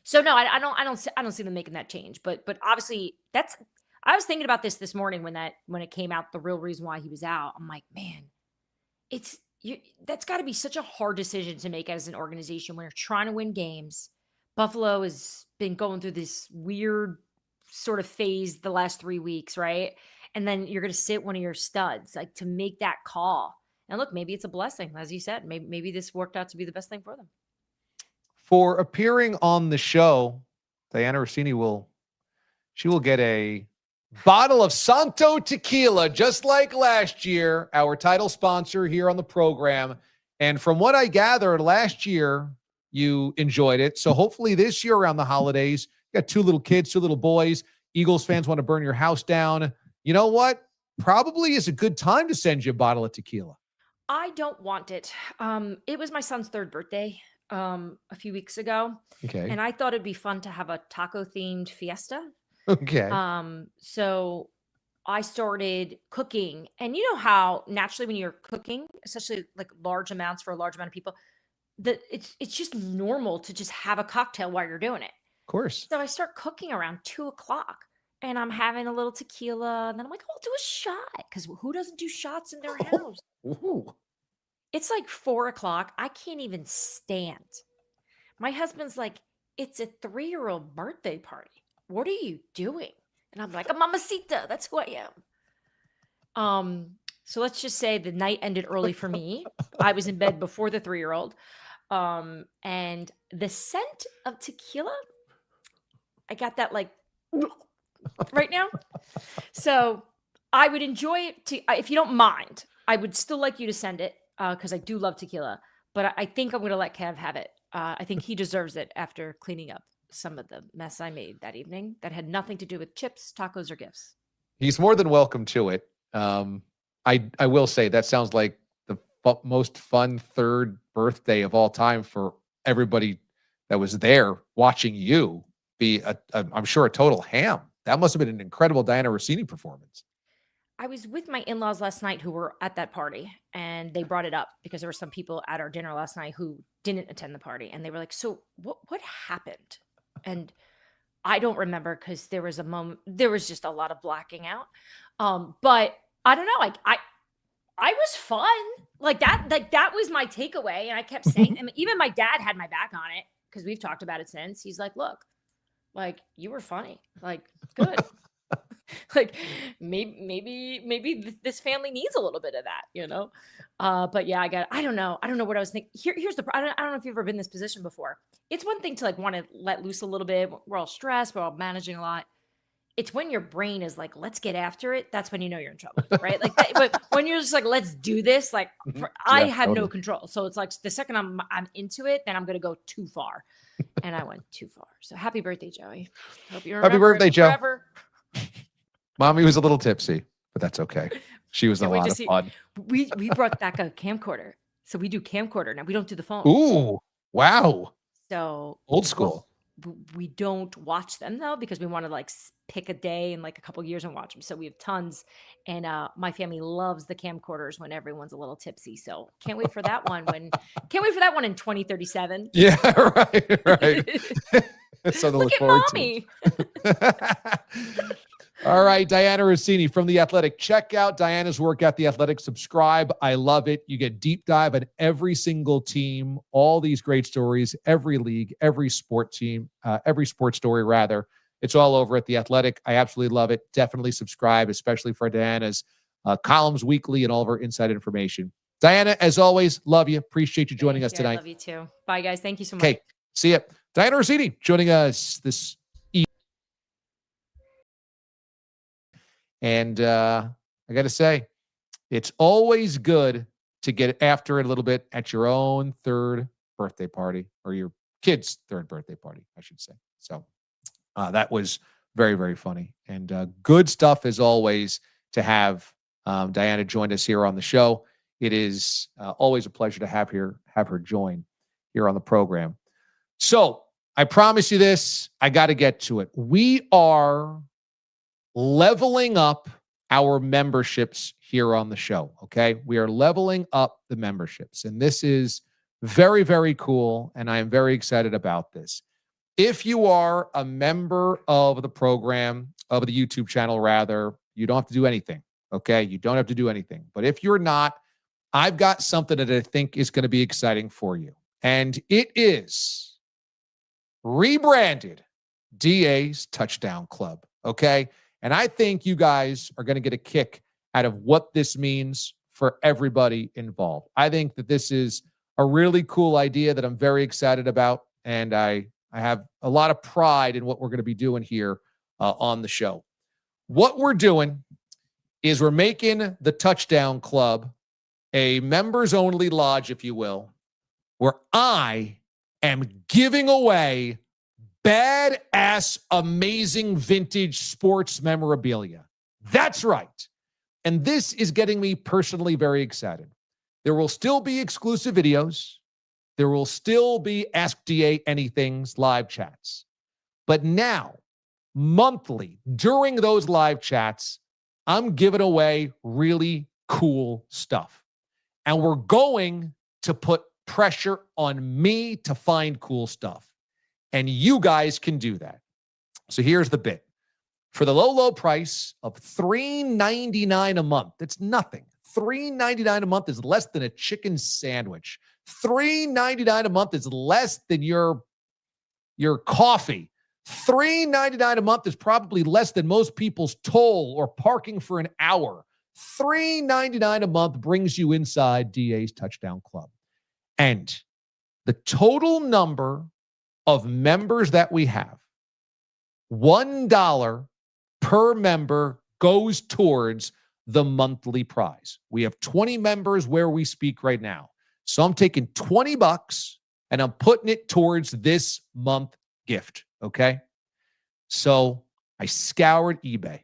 So no, I don't see them making that change, but obviously I was thinking about this morning when it came out, the real reason why he was out. I'm like, man, that's got to be such a hard decision to make as an organization when you're trying to win games. Buffalo has been going through this weird sort of phase the last 3 weeks, right? And then you're going to sit one of your studs like to make that call. And look, maybe it's a blessing, as you said. Maybe this worked out to be the best thing for them. For appearing on the show, Dianna Russini will get a bottle of Santo Tequila, just like last year, our title sponsor here on the program. And from what I gathered, last year you enjoyed it. So hopefully this year around the holidays, you got 2 little kids, 2 little boys. Eagles fans want to burn your house down. You know what? Probably is a good time to send you a bottle of tequila. I don't want it. It was my son's 3rd birthday a few weeks ago. Okay. And I thought it'd be fun to have a taco themed fiesta. Okay. So I started cooking, and you know how naturally when you're cooking, especially like large amounts for a large amount of people, that it's just normal to just have a cocktail while you're doing it. Of course. So I start cooking around 2:00, and I'm having a little tequila, and then I'm like, I'll do a shot, because who doesn't do shots in their house? Ooh. It's like 4:00. I can't even stand. My husband's like, it's a 3-year-old birthday party. What are you doing? And I'm like, a mamacita. That's who I am. So let's just say the night ended early for me. I was in bed before the 3-year-old. And the scent of tequila, I got that like right now. So I would enjoy it if you don't mind. I would still like you to send it because I do love tequila. But I think I'm going to let Kev have it. I think he deserves it after cleaning up some of the mess I made that evening that had nothing to do with chips, tacos, or gifts. He's more than welcome to it. I will say that sounds like the most fun 3rd birthday of all time for everybody that was there watching you be I'm sure a total ham. That must have been an incredible Dianna Russini performance. I was with my in-laws last night who were at that party, and they brought it up because there were some people at our dinner last night who didn't attend the party, and they were like, so what happened? And I don't remember because there was a moment, there was just a lot of blacking out. But I don't know, like I was fun. Like that was my takeaway. And I kept saying, I mean, even my dad had my back on it because we've talked about it since. He's like, look, like you were funny. Like, good. Like maybe this family needs a little bit of that, you know? But yeah, I don't know what I was thinking. Here's I don't know if you've ever been in this position before. It's one thing to like want to let loose a little bit. We're all stressed. We're all managing a lot. It's when your brain is like, let's get after it. That's when you know you're in trouble, right? Like, but when you're just like, let's do this, like I have no control. So it's like the second I'm into it, then I'm going to go too far. And I went too far. So happy birthday, Joey. Hope you remember happy birthday, Joe. Forever. Mommy was a little tipsy, but that's okay. She was a lot of fun. We brought back a camcorder. So we do camcorder now. We don't do the phone. Ooh, wow. So old school. We don't watch them though, because we want to like pick a day in like a couple of years and watch them. So we have tons, and my family loves the camcorders when everyone's a little tipsy. So can't wait for that one. Can't wait for that one in 2037. Yeah, right. So look at mommy. All right, Dianna Russini from The Athletic. Check out Dianna's work at The Athletic. Subscribe. I love it. You get deep dive on every single team, all these great stories, every league, every sport team, every sports story, rather. It's all over at The Athletic. I absolutely love it. Definitely subscribe, especially for Dianna's columns weekly and all of her inside information. Dianna, as always, love you. Appreciate you joining us tonight. I love you too. Bye, guys. Thank you so much. Okay, see ya. Dianna Russini joining us this evening. And I got to say, it's always good to get after it a little bit at your own 3rd birthday party, or your kid's 3rd birthday party, I should say. So that was very, very funny. And good stuff, as always, to have Dianna join us here on the show. It is always a pleasure to have her join here on the program. So I promise you this, I got to get to it. We are leveling up our memberships here on the show. Okay. We are leveling up the memberships, and this is very, very cool. And I am very excited about this. If you are a member of the program, of the YouTube channel, rather, you don't have to do anything. Okay. You don't have to do anything. But if you're not, I've got something that I think is going to be exciting for you. And it is rebranded DA's Touchdown Club. okay? And I think you guys are going to get a kick out of what this means for everybody involved. I think that this is a really cool idea that I'm very excited about, and I have a lot of pride in what we're going to be doing here on the show. What we're doing is we're making the Touchdown Club a members-only lodge, if you will, where I am giving away badass, amazing vintage sports memorabilia. That's right. And this is getting me personally very excited. There will still be exclusive videos. There will still be Ask DA Anything's live chats. But now, monthly, during those live chats, I'm giving away really cool stuff. And we're going to put pressure on me to find cool stuff. And you guys can do that. So here's the bit. For the low price of $3.99 a month, that's nothing. $3.99 a month is less than a chicken sandwich. $3.99 a month is less than your coffee. $3.99 a month is probably less than most people's toll or parking for an hour. $3.99 a month brings you inside DA's Touchdown Club. And the total number of members that we have, $1 per member goes towards the monthly prize. We have 20 members where we speak right now. So I'm taking $20 and I'm putting it towards this month gift. Okay. So I scoured eBay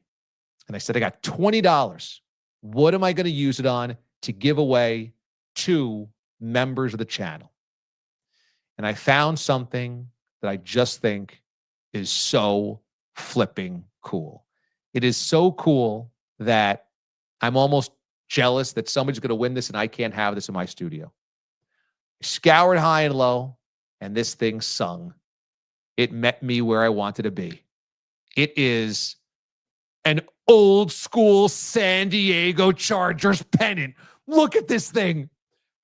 and I said, I got $20. What am I going to use it on to give away to members of the channel? And I found something that I just think is so flipping cool. It is so cool that I'm almost jealous that somebody's going to win this and I can't have this in my studio. I scoured high and low, and this thing sung. It met me where I wanted to be. It is an old school San Diego Chargers pennant. Look at this thing.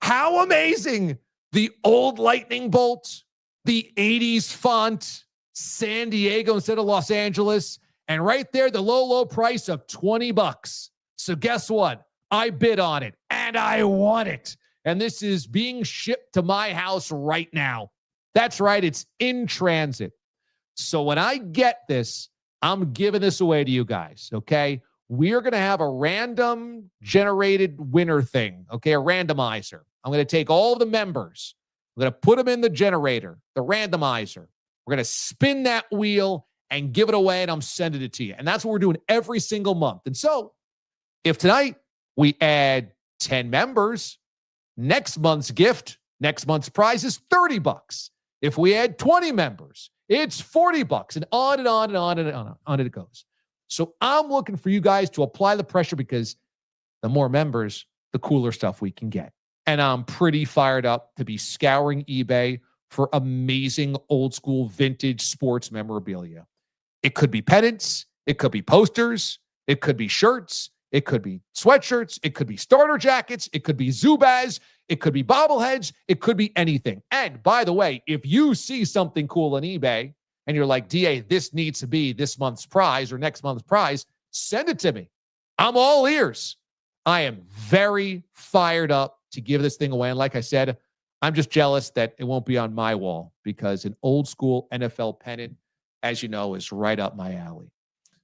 How amazing. The old lightning bolt, the 80s font, San Diego instead of Los Angeles, and right there, the low price of $20. So guess what? I bid on it, and I won it. And this is being shipped to my house right now. That's right. It's in transit. So when I get this, I'm giving this away to you guys, okay? We're going to have a random generated winner thing, okay? A randomizer. I'm going to take all the members. I'm going to put them in the generator, the randomizer. We're going to spin that wheel and give it away, and I'm sending it to you. And that's what we're doing every single month. And so if tonight we add 10 members, next month's gift, next month's prize is $30. If we add 20 members, it's $40, and on and on and on and on it goes. So I'm looking for you guys to apply the pressure because the more members, the cooler stuff we can get. And I'm pretty fired up to be scouring eBay for amazing old school vintage sports memorabilia. It could be pennants. It could be posters. It could be shirts. It could be sweatshirts. It could be starter jackets. It could be Zubaz. It could be bobbleheads. It could be anything. And by the way, if you see something cool on eBay and you're like, DA, this needs to be this month's prize or next month's prize, send it to me. I'm all ears. I am very fired up to give this thing away. And like I said, I'm just jealous that it won't be on my wall because an old school NFL pennant, as you know, is right up my alley.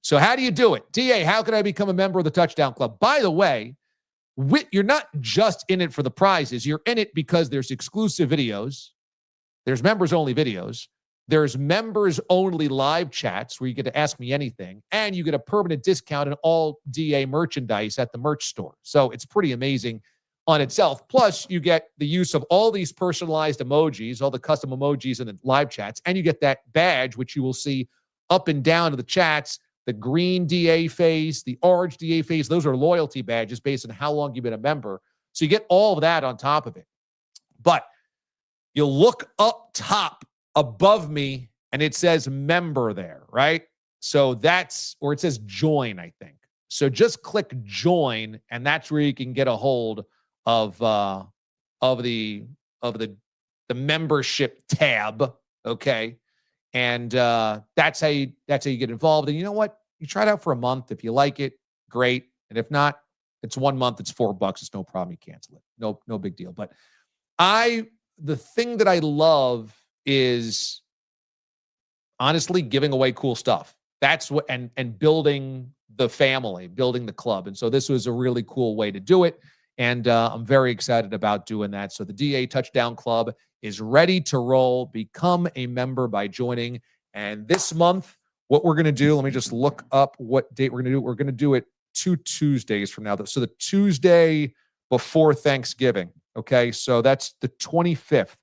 So how do you do it? DA, how can I become a member of the Touchdown Club? By the way, you're not just in it for the prizes. You're in it because there's exclusive videos. There's members-only videos. There's members-only live chats where you get to ask me anything. And you get a permanent discount on all DA merchandise at the merch store. So it's pretty amazing on itself. Plus, you get the use of all these personalized emojis, all the custom emojis in the live chats. And you get that badge, which you will see up and down in the chats. The green DA face, the orange DA face, those are loyalty badges based on how long you've been a member. So you get all of that on top of it. But you'll look up top above me and it says member there, right? So that's, or it says join, I think. So just click join and that's where you can get a hold of the membership tab, okay? And that's how you get involved. And you know what? You try it out for a month. If you like it, great. And if not, it's 1 month. It's $4. It's no problem. You cancel it. No big deal. But the thing that I love is honestly giving away cool stuff. That's what, and building the family, building the club. And so this was a really cool way to do it. And I'm very excited about doing that. So the DA Touchdown Club is ready to roll. Become a member by joining. And this month, what we're going to do, let me just look up what date we're going to do. We're going to do it 2 Tuesdays from now. So the Tuesday before Thanksgiving. Okay. So that's the 25th.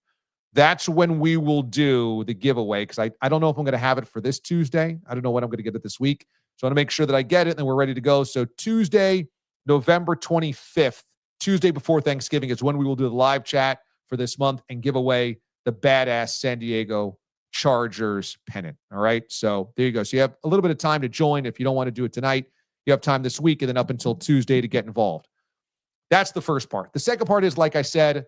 That's when we will do the giveaway, because I don't know if I'm going to have it for this Tuesday. I don't know when I'm going to get it this week. So I want to make sure that I get it and we're ready to go. So Tuesday, November 25th, Tuesday before Thanksgiving is when we will do the live chat for this month and give away the badass San Diego Chargers pennant. All right. So there you go. So you have a little bit of time to join. If you don't want to do it tonight, you have time this week and then up until Tuesday to get involved. That's the first part. The second part is, like I said,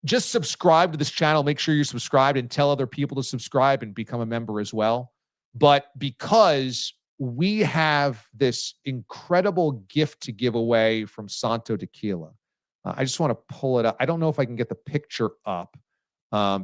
just subscribe to this channel. Make sure you're subscribed and tell other people to subscribe and become a member as well. But because we have this incredible gift to give away from Santo Tequila, I just want to pull it up. I don't know if I can get the picture up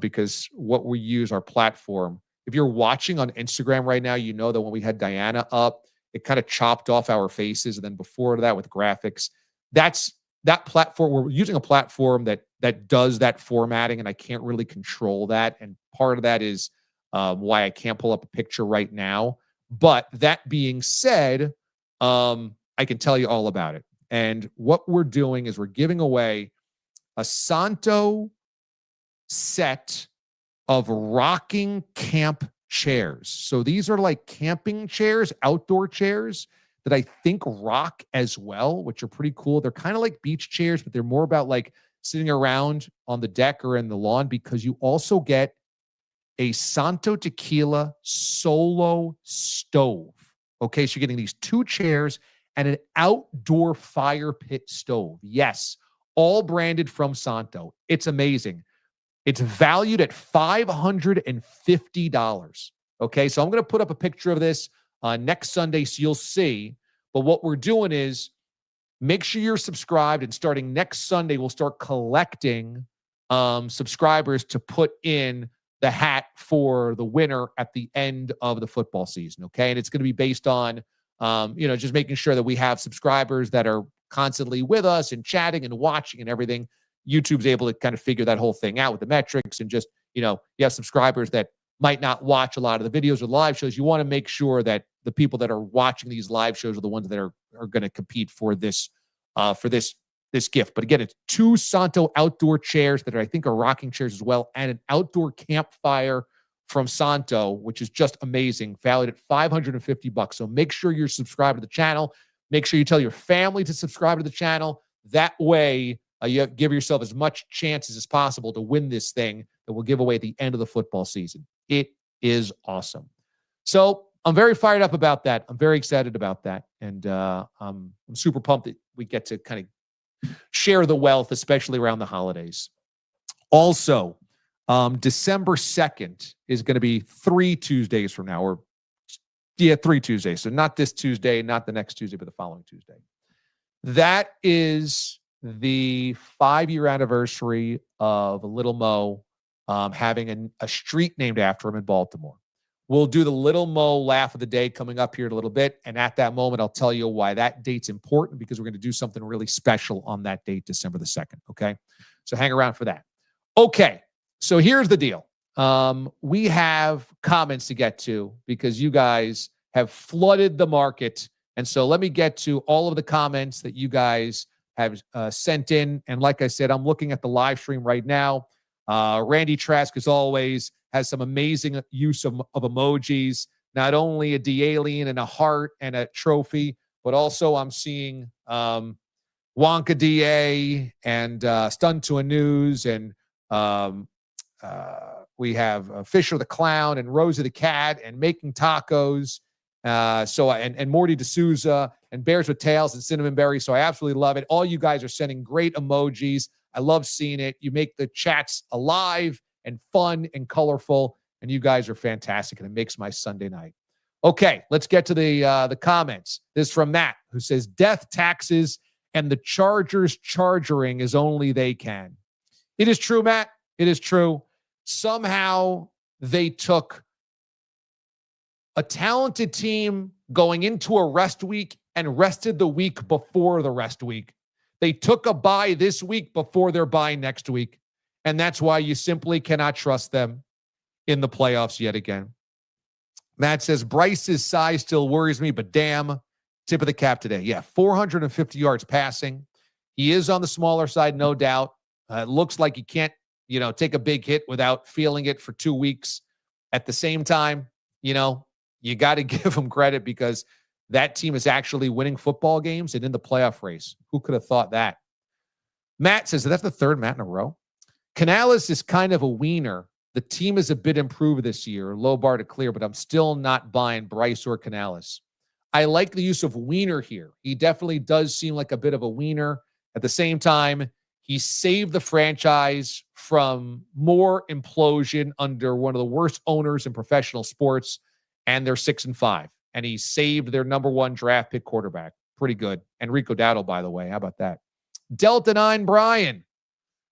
because what we use, our platform. If you're watching on Instagram right now, you know that when we had Dianna up, it kind of chopped off our faces. And then before that with graphics, that platform, we're using a platform that does that formatting, and I can't really control that. And part of that is why I can't pull up a picture right now. But that being said, I can tell you all about it. And what we're doing is we're giving away a Santo set of rocking camp chairs. So these are like camping chairs, outdoor chairs that I think rock as well, which are pretty cool. They're kind of like beach chairs, but they're more about like sitting around on the deck or in the lawn, because you also get a Santo Tequila solo stove. Okay, so you're getting these 2 chairs and an outdoor fire pit stove. Yes, all branded from Santo. It's amazing. It's valued at $550. Okay, so I'm going to put up a picture of this next Sunday so you'll see. But what we're doing is make sure you're subscribed, and starting next Sunday, we'll start collecting subscribers to put in the hat for the winner at the end of the football season. Okay, and it's going to be based on just making sure that we have subscribers that are constantly with us and chatting and watching and everything. YouTube's able to kind of figure that whole thing out with the metrics, and just, you have subscribers that might not watch a lot of the videos or live shows. You want to make sure that the people that are watching these live shows are the ones that are going to compete for this gift. But again, it's 2 Santo outdoor chairs that I think are rocking chairs as well, and an outdoor campfire from Santo, which is just amazing, valued at $550. So make sure you're subscribed to the channel. Make sure you tell your family to subscribe to the channel. That way, you give yourself as much chances as possible to win this thing that we'll give away at the end of the football season. It is awesome. So I'm very fired up about that. I'm very excited about that. And I'm super pumped that we get to kind of share the wealth, especially around the holidays. Also, December 2nd is going to be 3 Tuesdays from now, 3 Tuesdays. So not this Tuesday, not the next Tuesday, but the following Tuesday. That is the 5-year anniversary of Little Mo having a street named after him in Baltimore. We'll do the Little Mo laugh of the day coming up here in a little bit. And at that moment, I'll tell you why that date's important, because we're going to do something really special on that date, December the 2nd. Okay. So hang around for that. Okay. So here's the deal. We have comments to get to because you guys have flooded the market. And so let me get to all of the comments that you guys have sent in. And like I said, I'm looking at the live stream right now. Randy Trask, as always, has some amazing use of emojis. Not only a D-alien and a heart and a trophy, but also I'm seeing Wonka DA and Stun to a News, and we have Fisher the Clown and Rosie the Cat and Making Tacos. And Morty D'Souza and Bears with Tails and Cinnamon Berry. So I absolutely love it. All you guys are sending great emojis. I love seeing it. You make the chats alive and fun and colorful, and you guys are fantastic, and it makes my Sunday night. Okay, let's get to the comments. This is from Matt, who says, death, taxes, and the Chargers chargering as only they can. It is true, Matt. It is true. Somehow they took a talented team going into a rest week and rested the week before the rest week. They took a bye this week before their bye next week. And that's why you simply cannot trust them in the playoffs yet again. Matt says, Bryce's size still worries me, but damn, tip of the cap today. Yeah, 450 yards passing. He is on the smaller side, no doubt. It looks like he can't, take a big hit without feeling it for 2 weeks. At the same time, you got to give him credit because that team is actually winning football games and in the playoff race. Who could have thought that? Matt says, that's the third Matt in a row. Canales is kind of a wiener. The team is a bit improved this year. Low bar to clear, but I'm still not buying Bryce or Canales. I like the use of wiener here. He definitely does seem like a bit of a wiener. At the same time, he saved the franchise from more implosion under one of the worst owners in professional sports, and they're 6-5. And he saved their number one draft pick quarterback. Pretty good. Enrico Dowdle, by the way. How about that? Delta 9 Brian.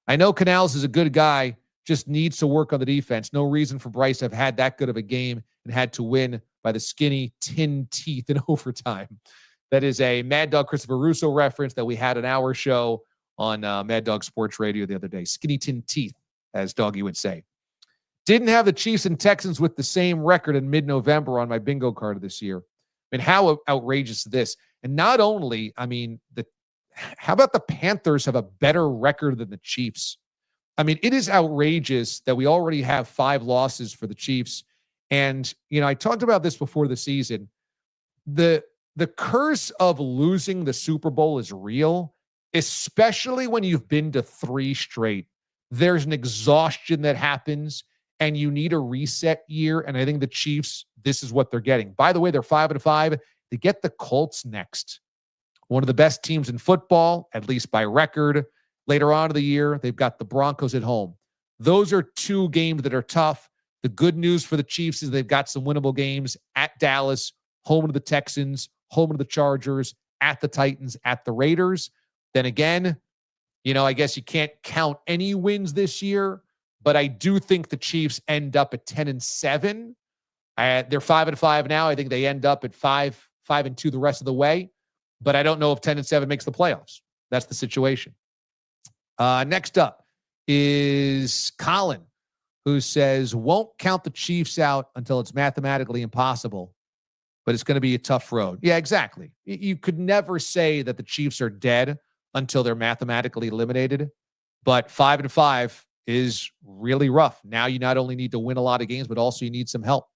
I know Canales is a good guy, just needs to work on the defense. No reason for Bryce to have had that good of a game and had to win by the skinny tin teeth in overtime. That is a Mad Dog Christopher Russo reference that we had on our show on Mad Dog Sports Radio the other day. Skinny tin teeth, as Doggy would say. Didn't have the Chiefs and Texans with the same record in mid-November on my bingo card of this year. I mean, how outrageous is this? And not only, how about the Panthers have a better record than the Chiefs? I mean, it is outrageous that we already have 5 losses for the Chiefs. And, I talked about this before the season. The curse of losing the Super Bowl is real, especially when you've been to 3 straight. There's an exhaustion that happens, and you need a reset year. And I think the Chiefs, this is what they're getting. By the way, they're 5-5. They get the Colts next. One of the best teams in football, at least by record. Later on in the year, they've got the Broncos at home. Those are 2 games that are tough. The good news for the Chiefs is they've got some winnable games at Dallas, home to the Texans, home to the Chargers, at the Titans, at the Raiders. Then again, I guess you can't count any wins this year, but I do think the Chiefs end up at 10-7. They're 5-5 now. I think they end up at 5-2 the rest of the way, but I don't know if 10-7 makes the playoffs. That's the situation. Next up is Colin, who says, won't count the Chiefs out until it's mathematically impossible, but it's going to be a tough road. Yeah, exactly. You could never say that the Chiefs are dead until they're mathematically eliminated, but 5-5 is really rough. Now you not only need to win a lot of games, but also you need some help.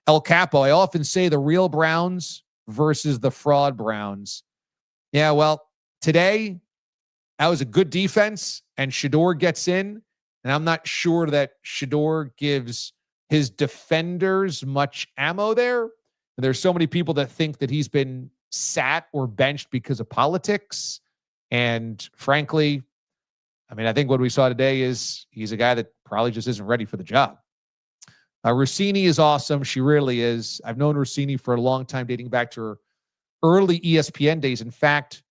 El Capo, I often say the real Browns versus the fraud Browns. Yeah, well, today that was a good defense, and Shador gets in, and I'm not sure that Shador gives his defenders much ammo there. And there's so many people that think that he's been sat or benched because of politics. And frankly, I think what we saw today is he's a guy that probably just isn't ready for the job. Russini is awesome. She really is. I've known Russini for a long time, dating back to her early ESPN days. In fact,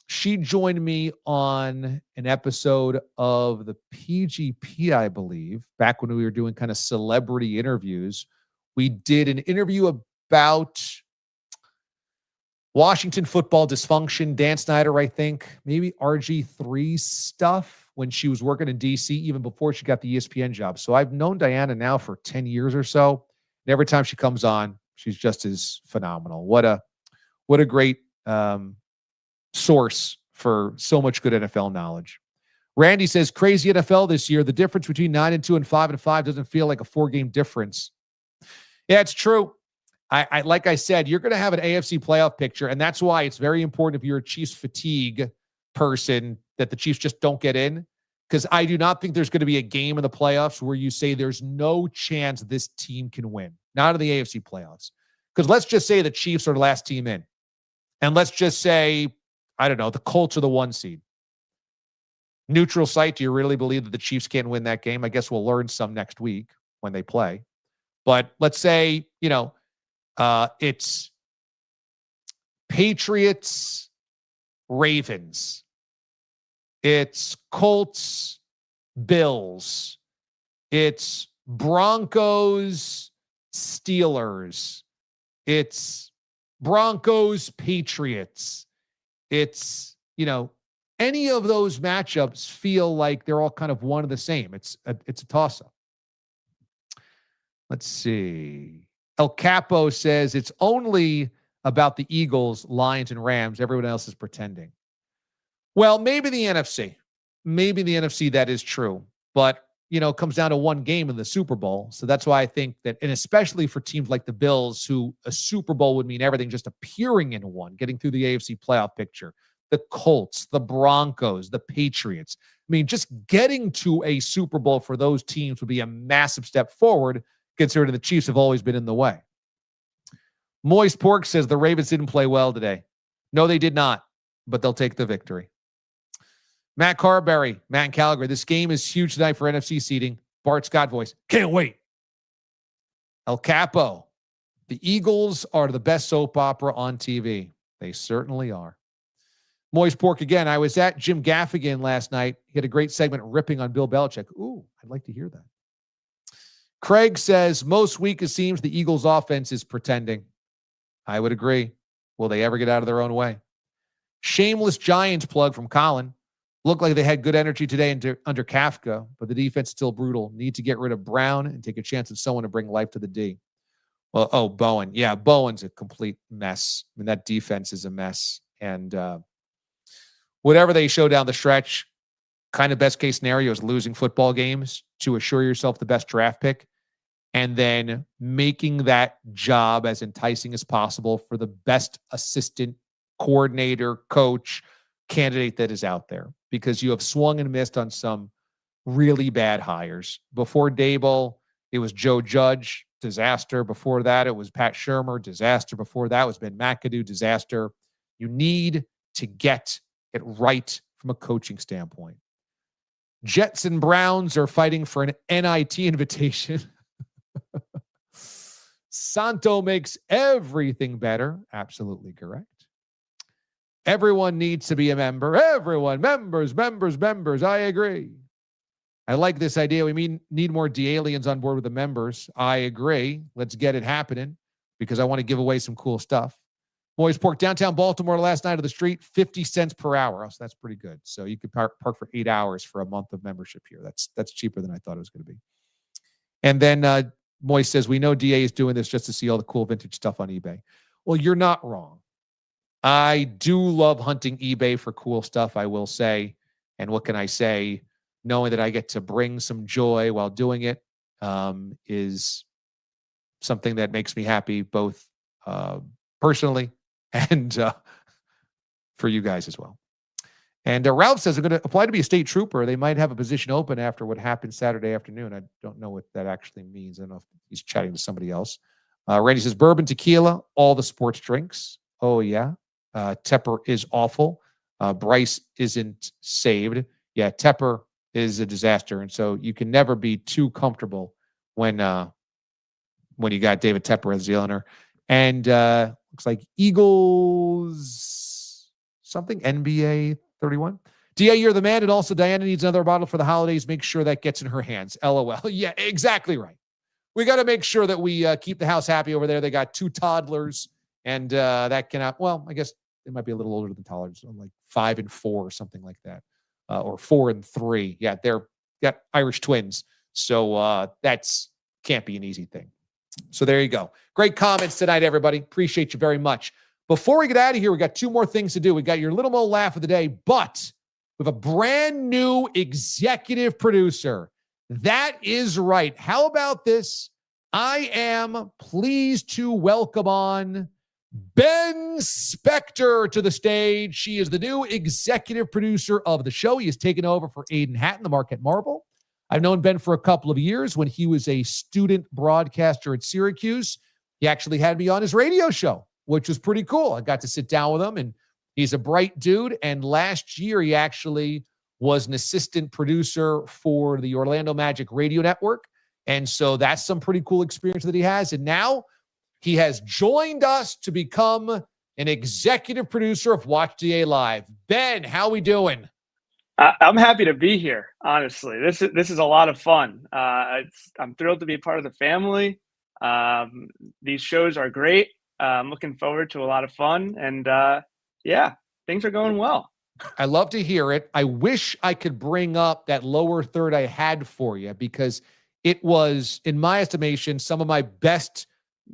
she joined me on an episode of the PGP, I believe, back when we were doing kind of celebrity interviews. We did an interview about Washington football dysfunction, Dan Snyder, I think, maybe RG3 stuff when she was working in DC, even before she got the ESPN job. So I've known Dianna now for 10 years or so. And every time she comes on, she's just as phenomenal. What a great source for so much good NFL knowledge. Randy says, crazy NFL this year. The difference between 9-2 and 5-5 doesn't feel like a 4-game difference. Yeah, it's true. I like I said, you're going to have an AFC playoff picture, and that's why it's very important if you're a Chiefs fatigue person that the Chiefs just don't get in, because I do not think there's going to be a game in the playoffs where you say there's no chance this team can win. Not in the AFC playoffs. Because let's just say the Chiefs are the last team in, and let's just say, I don't know, the Colts are the 1 seed. Neutral site, do you really believe that the Chiefs can't win that game? I guess we'll learn some next week when they play. But let's say, It's Patriots, Ravens. It's Colts, Bills. It's Broncos, Steelers. It's Broncos, Patriots. It's, any of those matchups feel like they're all kind of one and the same. It's a toss-up. Let's see. El Capo says it's only about the Eagles, Lions, and Rams. Everyone else is pretending. Well, maybe the NFC. Maybe the NFC, that is true. But, it comes down to one game in the Super Bowl. So that's why I think that, and especially for teams like the Bills, who a Super Bowl would mean everything just appearing in one, getting through the AFC playoff picture. The Colts, the Broncos, the Patriots. I mean, just getting to a Super Bowl for those teams would be a massive step forward, considering the Chiefs have always been in the way. Moist Pork says the Ravens didn't play well today. No, they did not, but they'll take the victory. Matt Carberry, Matt in Calgary. This game is huge tonight for NFC seeding. Bart Scott voice. Can't wait. El Capo. The Eagles are the best soap opera on TV. They certainly are. Moist Pork again. I was at Jim Gaffigan last night. He had a great segment ripping on Bill Belichick. Ooh, I'd like to hear that. Craig says, most week it seems the Eagles offense is pretending. I would agree. Will they ever get out of their own way? Shameless Giants plug from Colin. Looked like they had good energy today under Kafka, but the defense still brutal. Need to get rid of Brown and take a chance at someone to bring life to the D. Well, Bowen. Yeah, Bowen's a complete mess. I mean, that defense is a mess. And whatever they show down the stretch, kind of best case scenario is losing football games to assure yourself the best draft pick, and then making that job as enticing as possible for the best assistant, coordinator, coach, candidate that is out there, because you have swung and missed on some really bad hires. Before Daboll, it was Joe Judge, disaster. Before that, it was Pat Shurmur, disaster. Before that was Ben McAdoo, disaster. You need to get it right from a coaching standpoint. Jets and Browns are fighting for an NIT invitation. Santo makes everything better. Absolutely correct. Everyone needs to be a member. Everyone, members. I agree. I like this idea. We need more D-aliens on board with the members. I agree. Let's get it happening, because I want to give away some cool stuff. Moist Pork, downtown Baltimore last night of the street, 50 cents per hour. So that's pretty good. So you could park for 8 hours for a month of membership here. That's cheaper than I thought it was going to be. And then Moist says, we know DA is doing this just to see all the cool vintage stuff on eBay. Well, you're not wrong. I do love hunting eBay for cool stuff, I will say. And what can I say? Knowing that I get to bring some joy while doing it is something that makes me happy, both personally and for you guys as well. And Ralph says, I'm going to apply to be a state trooper. They might have a position open after what happened Saturday afternoon. I don't know what that actually means. I don't know if he's chatting to somebody else. Randy says, bourbon, tequila, all the sports drinks. Oh, yeah. Tepper is awful. Bryce isn't saved. Yeah, Tepper is a disaster. And so you can never be too comfortable when you got David Tepper as the owner. And looks like Eagles something, NBA 31. DA, you're the man. And also Dianna needs another bottle for the holidays. Make sure that gets in her hands. LOL. Yeah, exactly right. We got to make sure that we keep the house happy over there. They got 2 toddlers, and that cannot, well, I guess they might be a little older than toddlers, like 5 and 4 or something like that, or 4 and 3. Yeah, they're got Irish twins. So that's can't be an easy thing. So there you go. Great comments tonight, everybody. Appreciate you very much. Before we get out of here, we got 2 more things to do. We got your Little Mo laugh of the day, but we have a brand new executive producer. That is right. How about this? I am pleased to welcome on Ben Spector to the stage. She is the new executive producer of the show. He has taken over for Aiden Hatton, the Marquette Marvel. I've known Ben for a couple of years. When he was a student broadcaster at Syracuse, he actually had me on his radio show, which was pretty cool. I got to sit down with him, and he's a bright dude. And last year, he actually was an assistant producer for the Orlando Magic Radio Network. And so that's some pretty cool experience that he has. And now He has joined us to become an executive producer of Watch DA Live. Ben, how we doing? I'm happy to be here. Honestly, this is a lot of fun. I'm thrilled to be part of the family. These shows are great. I'm looking forward to a lot of fun, and yeah, things are going well. I love to hear it. I wish I could bring up that lower third I had for you because it was, in my estimation, some of my best,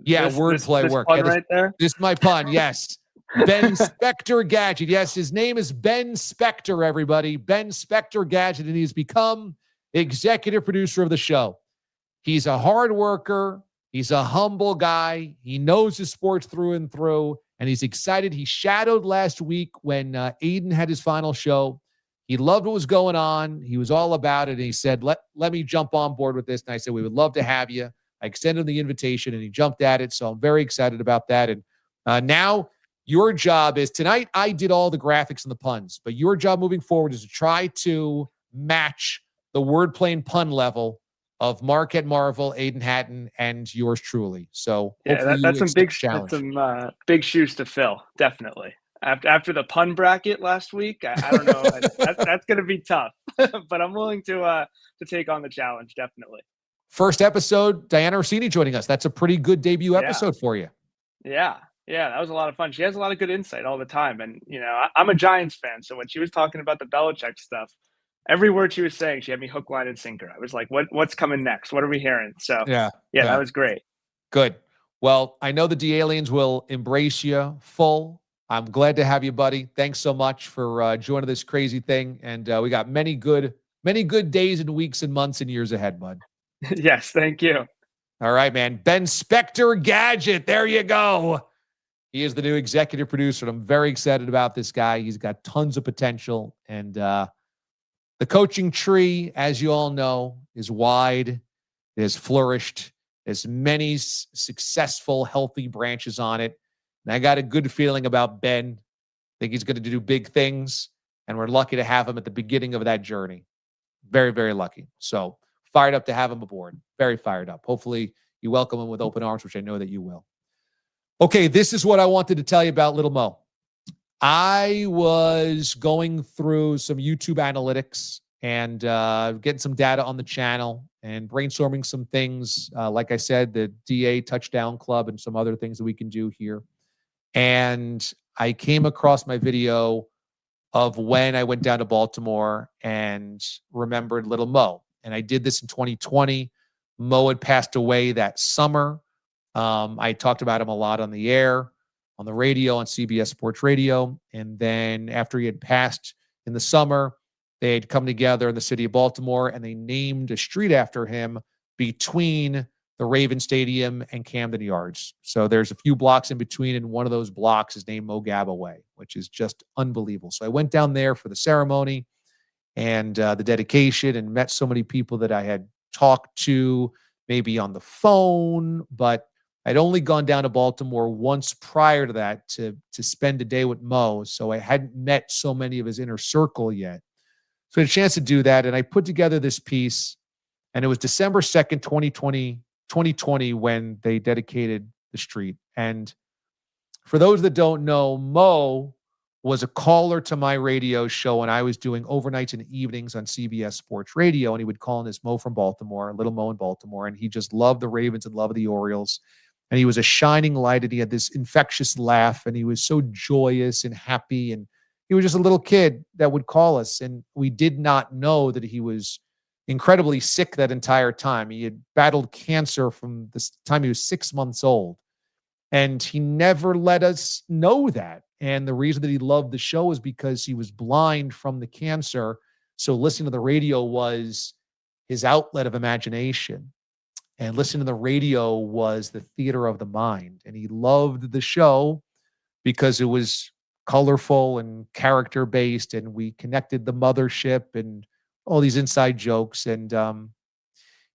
wordplay work. Pun right there. This is my pun. Yes. Ben Spector Gadget. Yes, his name is Ben Spector, everybody. Ben Spector Gadget, and he's become executive producer of the show. He's a hard worker. He's a humble guy. He knows his sports through and through, and he's excited. He shadowed last week when Aiden had his final show. He loved what was going on. He was all about it, and he said, let me jump on board with this. And I said, we would love to have you. I extended him the invitation, and he jumped at it, so I'm very excited about that. And now your job is, tonight I did all the graphics and the puns, but your job moving forward is to try to match the wordplay and pun level of Marquette Marvel, Aiden Hatton, and yours truly. So yeah, that's some big shoes to fill, definitely. After the pun bracket last week, I don't know. That's going to be tough, but I'm willing to take on the challenge, definitely. First episode, Dianna Russini joining us. That's a pretty good debut episode for you. Yeah, that was a lot of fun. She has a lot of good insight all the time. And, I'm a Giants fan, so when she was talking about the Belichick stuff, every word she was saying, she had me hook, line, and sinker. I was like, what's coming next? What are we hearing? So, yeah, that was great. Good. Well, I know the D-Aliens will embrace you full. I'm glad to have you, buddy. Thanks so much for joining this crazy thing. And we got many good days and weeks and months and years ahead, bud. Yes, thank you. All right, man. Ben Spector Gadget. There you go. He is the new executive producer, and I'm very excited about this guy. He's got tons of potential. And the coaching tree, as you all know, is wide. It has flourished. There's many successful, healthy branches on it. And I got a good feeling about Ben. I think he's going to do big things, and we're lucky to have him at the beginning of that journey. Very, very lucky. So fired up to have him aboard. Very fired up. Hopefully you welcome him with open arms, which I know that you will. Okay, this is what I wanted to tell you about Little Mo. I was going through some YouTube analytics and getting some data on the channel and brainstorming some things. Like I said, the DA Touchdown Club and some other things that we can do here. And I came across my video of when I went down to Baltimore and remembered Little Mo. And I did this in 2020. Mo had passed away that summer. I talked about him a lot on the air, on the radio, on CBS Sports Radio. And then after he had passed in the summer, they had come together in the city of Baltimore and they named a street after him between the Raven Stadium and Camden Yards. So there's a few blocks in between, and one of those blocks is named Mo Gaba Way, which is just unbelievable. So I went down there for the ceremony and the dedication and met so many people that I had talked to, maybe on the phone, but I'd only gone down to Baltimore once prior to that to spend a day with Mo. So I hadn't met so many of his inner circle yet. So I had a chance to do that. And I put together this piece, and it was December 2nd, 2020, when they dedicated the street. And for those that don't know, Mo was a caller to my radio show when I was doing overnights and evenings on CBS Sports Radio. And he would call in as Mo from Baltimore, Little Mo in Baltimore. And he just loved the Ravens and loved the Orioles. And he was a shining light, and he had this infectious laugh, and he was so joyous and happy. And he was just a little kid that would call us. And we did not know that he was incredibly sick that entire time. He had battled cancer from the time he was 6 months old. And he never let us know that. And the reason that he loved the show is because he was blind from the cancer. So listening to the radio was his outlet of imagination. And listening to the radio was the theater of the mind. And he loved the show because it was colorful and character-based, and we connected the mothership and all these inside jokes. And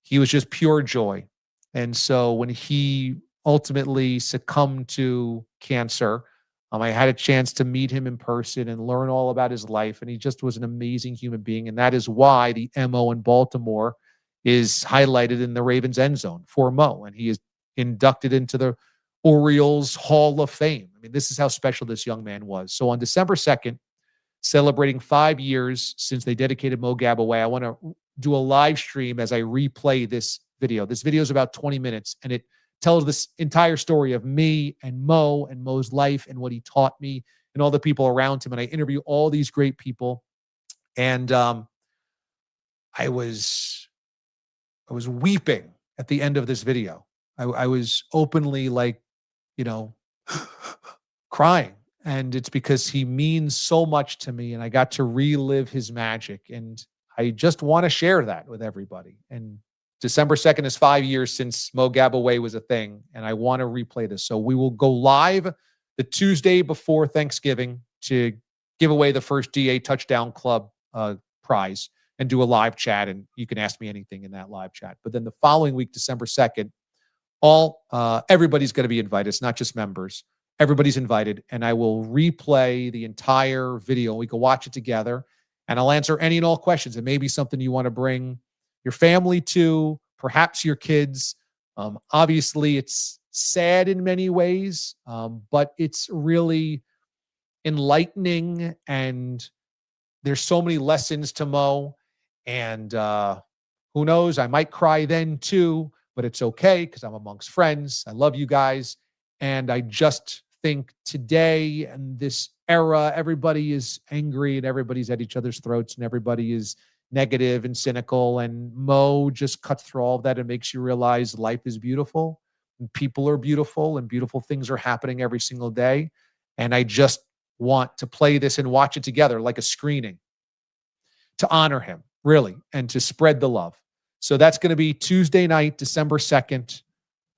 he was just pure joy. And so when he ultimately succumbed to cancer, I had a chance to meet him in person and learn all about his life. And he just was an amazing human being. And that is why the MO in Baltimore is highlighted in the Ravens end zone for Mo. And he is inducted into the Orioles Hall of Fame. I mean, this is how special this young man was. So on December 2nd, celebrating 5 years since they dedicated Mo Gabaway, I want to do a live stream as I replay this video. This video is about 20 minutes, and it tells this entire story of me and Mo's life and what he taught me and all the people around him. And I interview all these great people. And I was weeping at the end of this video. I was openly crying. And it's because he means so much to me, and I got to relive his magic. And I just want to share that with everybody. And December 2nd is 5 years since Mo Gabaway was a thing, and I want to replay this. So we will go live the Tuesday before Thanksgiving to give away the first DA Touchdown Club prize and do a live chat, and you can ask me anything in that live chat. But then the following week, December 2nd, everybody's going to be invited. It's not just members. Everybody's invited, and I will replay the entire video. We can watch it together, and I'll answer any and all questions. It may be something you want to bring your family to, perhaps your kids. Obviously, it's sad in many ways, but it's really enlightening, and there's so many lessons to Mo. And who knows, I might cry then too, but it's okay because I'm amongst friends. I love you guys. And I just think today and this era, everybody is angry and everybody's at each other's throats and everybody is negative and cynical. And Mo just cuts through all of that and makes you realize life is beautiful and people are beautiful and beautiful things are happening every single day. And I just want to play this and watch it together like a screening to honor him, really, and to spread the love. So that's going to be Tuesday night, December 2nd.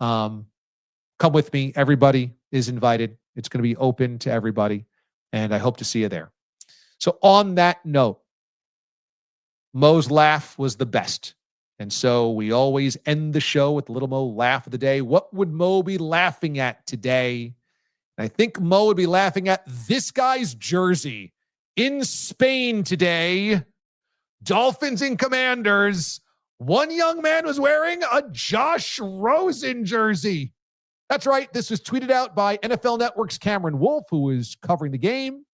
Come with me. Everybody is invited. It's going to be open to everybody, and I hope to see you there. So on that note, Mo's laugh was the best. And so we always end the show with the Little Mo laugh of the day. What would Mo be laughing at today? And I think Mo would be laughing at this guy's jersey. In Spain today, Dolphins and Commanders, one young man was wearing a Josh Rosen jersey. That's right. This was tweeted out by NFL Network's Cameron Wolf, who was covering the game.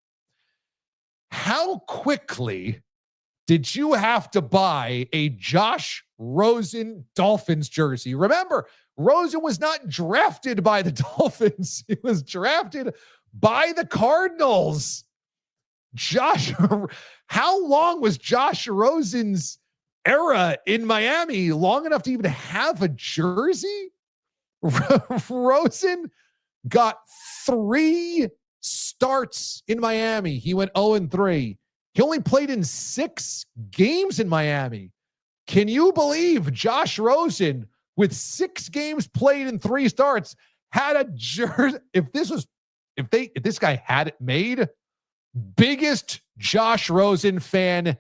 How quickly did you have to buy a Josh Rosen Dolphins jersey? Remember, Rosen was not drafted by the Dolphins. He was drafted by the Cardinals. How long was Josh Rosen's era in Miami? Long enough to even have a jersey? Rosen got 3 starts in Miami. He went 0-3. He only played in 6 games in Miami. Can you believe Josh Rosen, with 6 games played and 3 starts, had a jersey? If this guy had it made, biggest Josh Rosen fan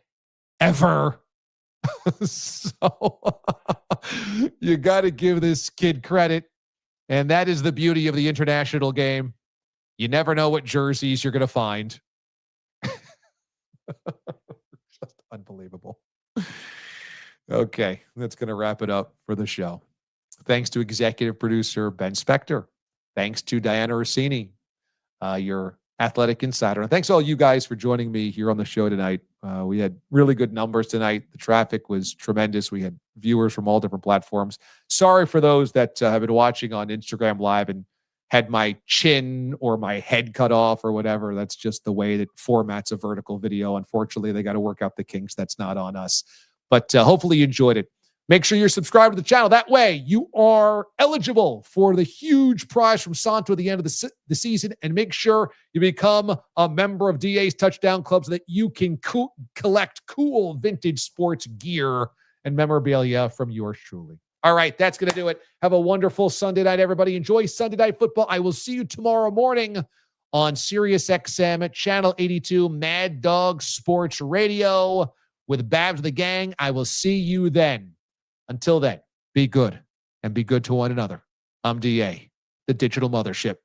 ever. So you got to give this kid credit. And that is the beauty of the international game. You never know what jerseys you're going to find. Just unbelievable. Okay, that's going to wrap it up for the show. Thanks to executive producer Ben Spector. Thanks to Dianna Russini, your athletic insider. And thanks all you guys for joining me here on the show tonight. We had really good numbers tonight. The traffic was tremendous. We had viewers from all different platforms. Sorry for those that have been watching on Instagram Live and had my chin or my head cut off or whatever. That's just the way that formats a vertical video. Unfortunately, they got to work out the kinks. That's not on us. But hopefully you enjoyed it. Make sure you're subscribed to the channel. That way you are eligible for the huge prize from Santo at the end of the season. And make sure you become a member of DA's Touchdown Club so that you can collect cool vintage sports gear and memorabilia from yours truly. All right, that's going to do it. Have a wonderful Sunday night, everybody. Enjoy Sunday Night Football. I will see you tomorrow morning on SiriusXM at Channel 82, Mad Dog Sports Radio with Babs the Gang. I will see you then. Until then, be good and be good to one another. I'm DA, the Digital Mothership.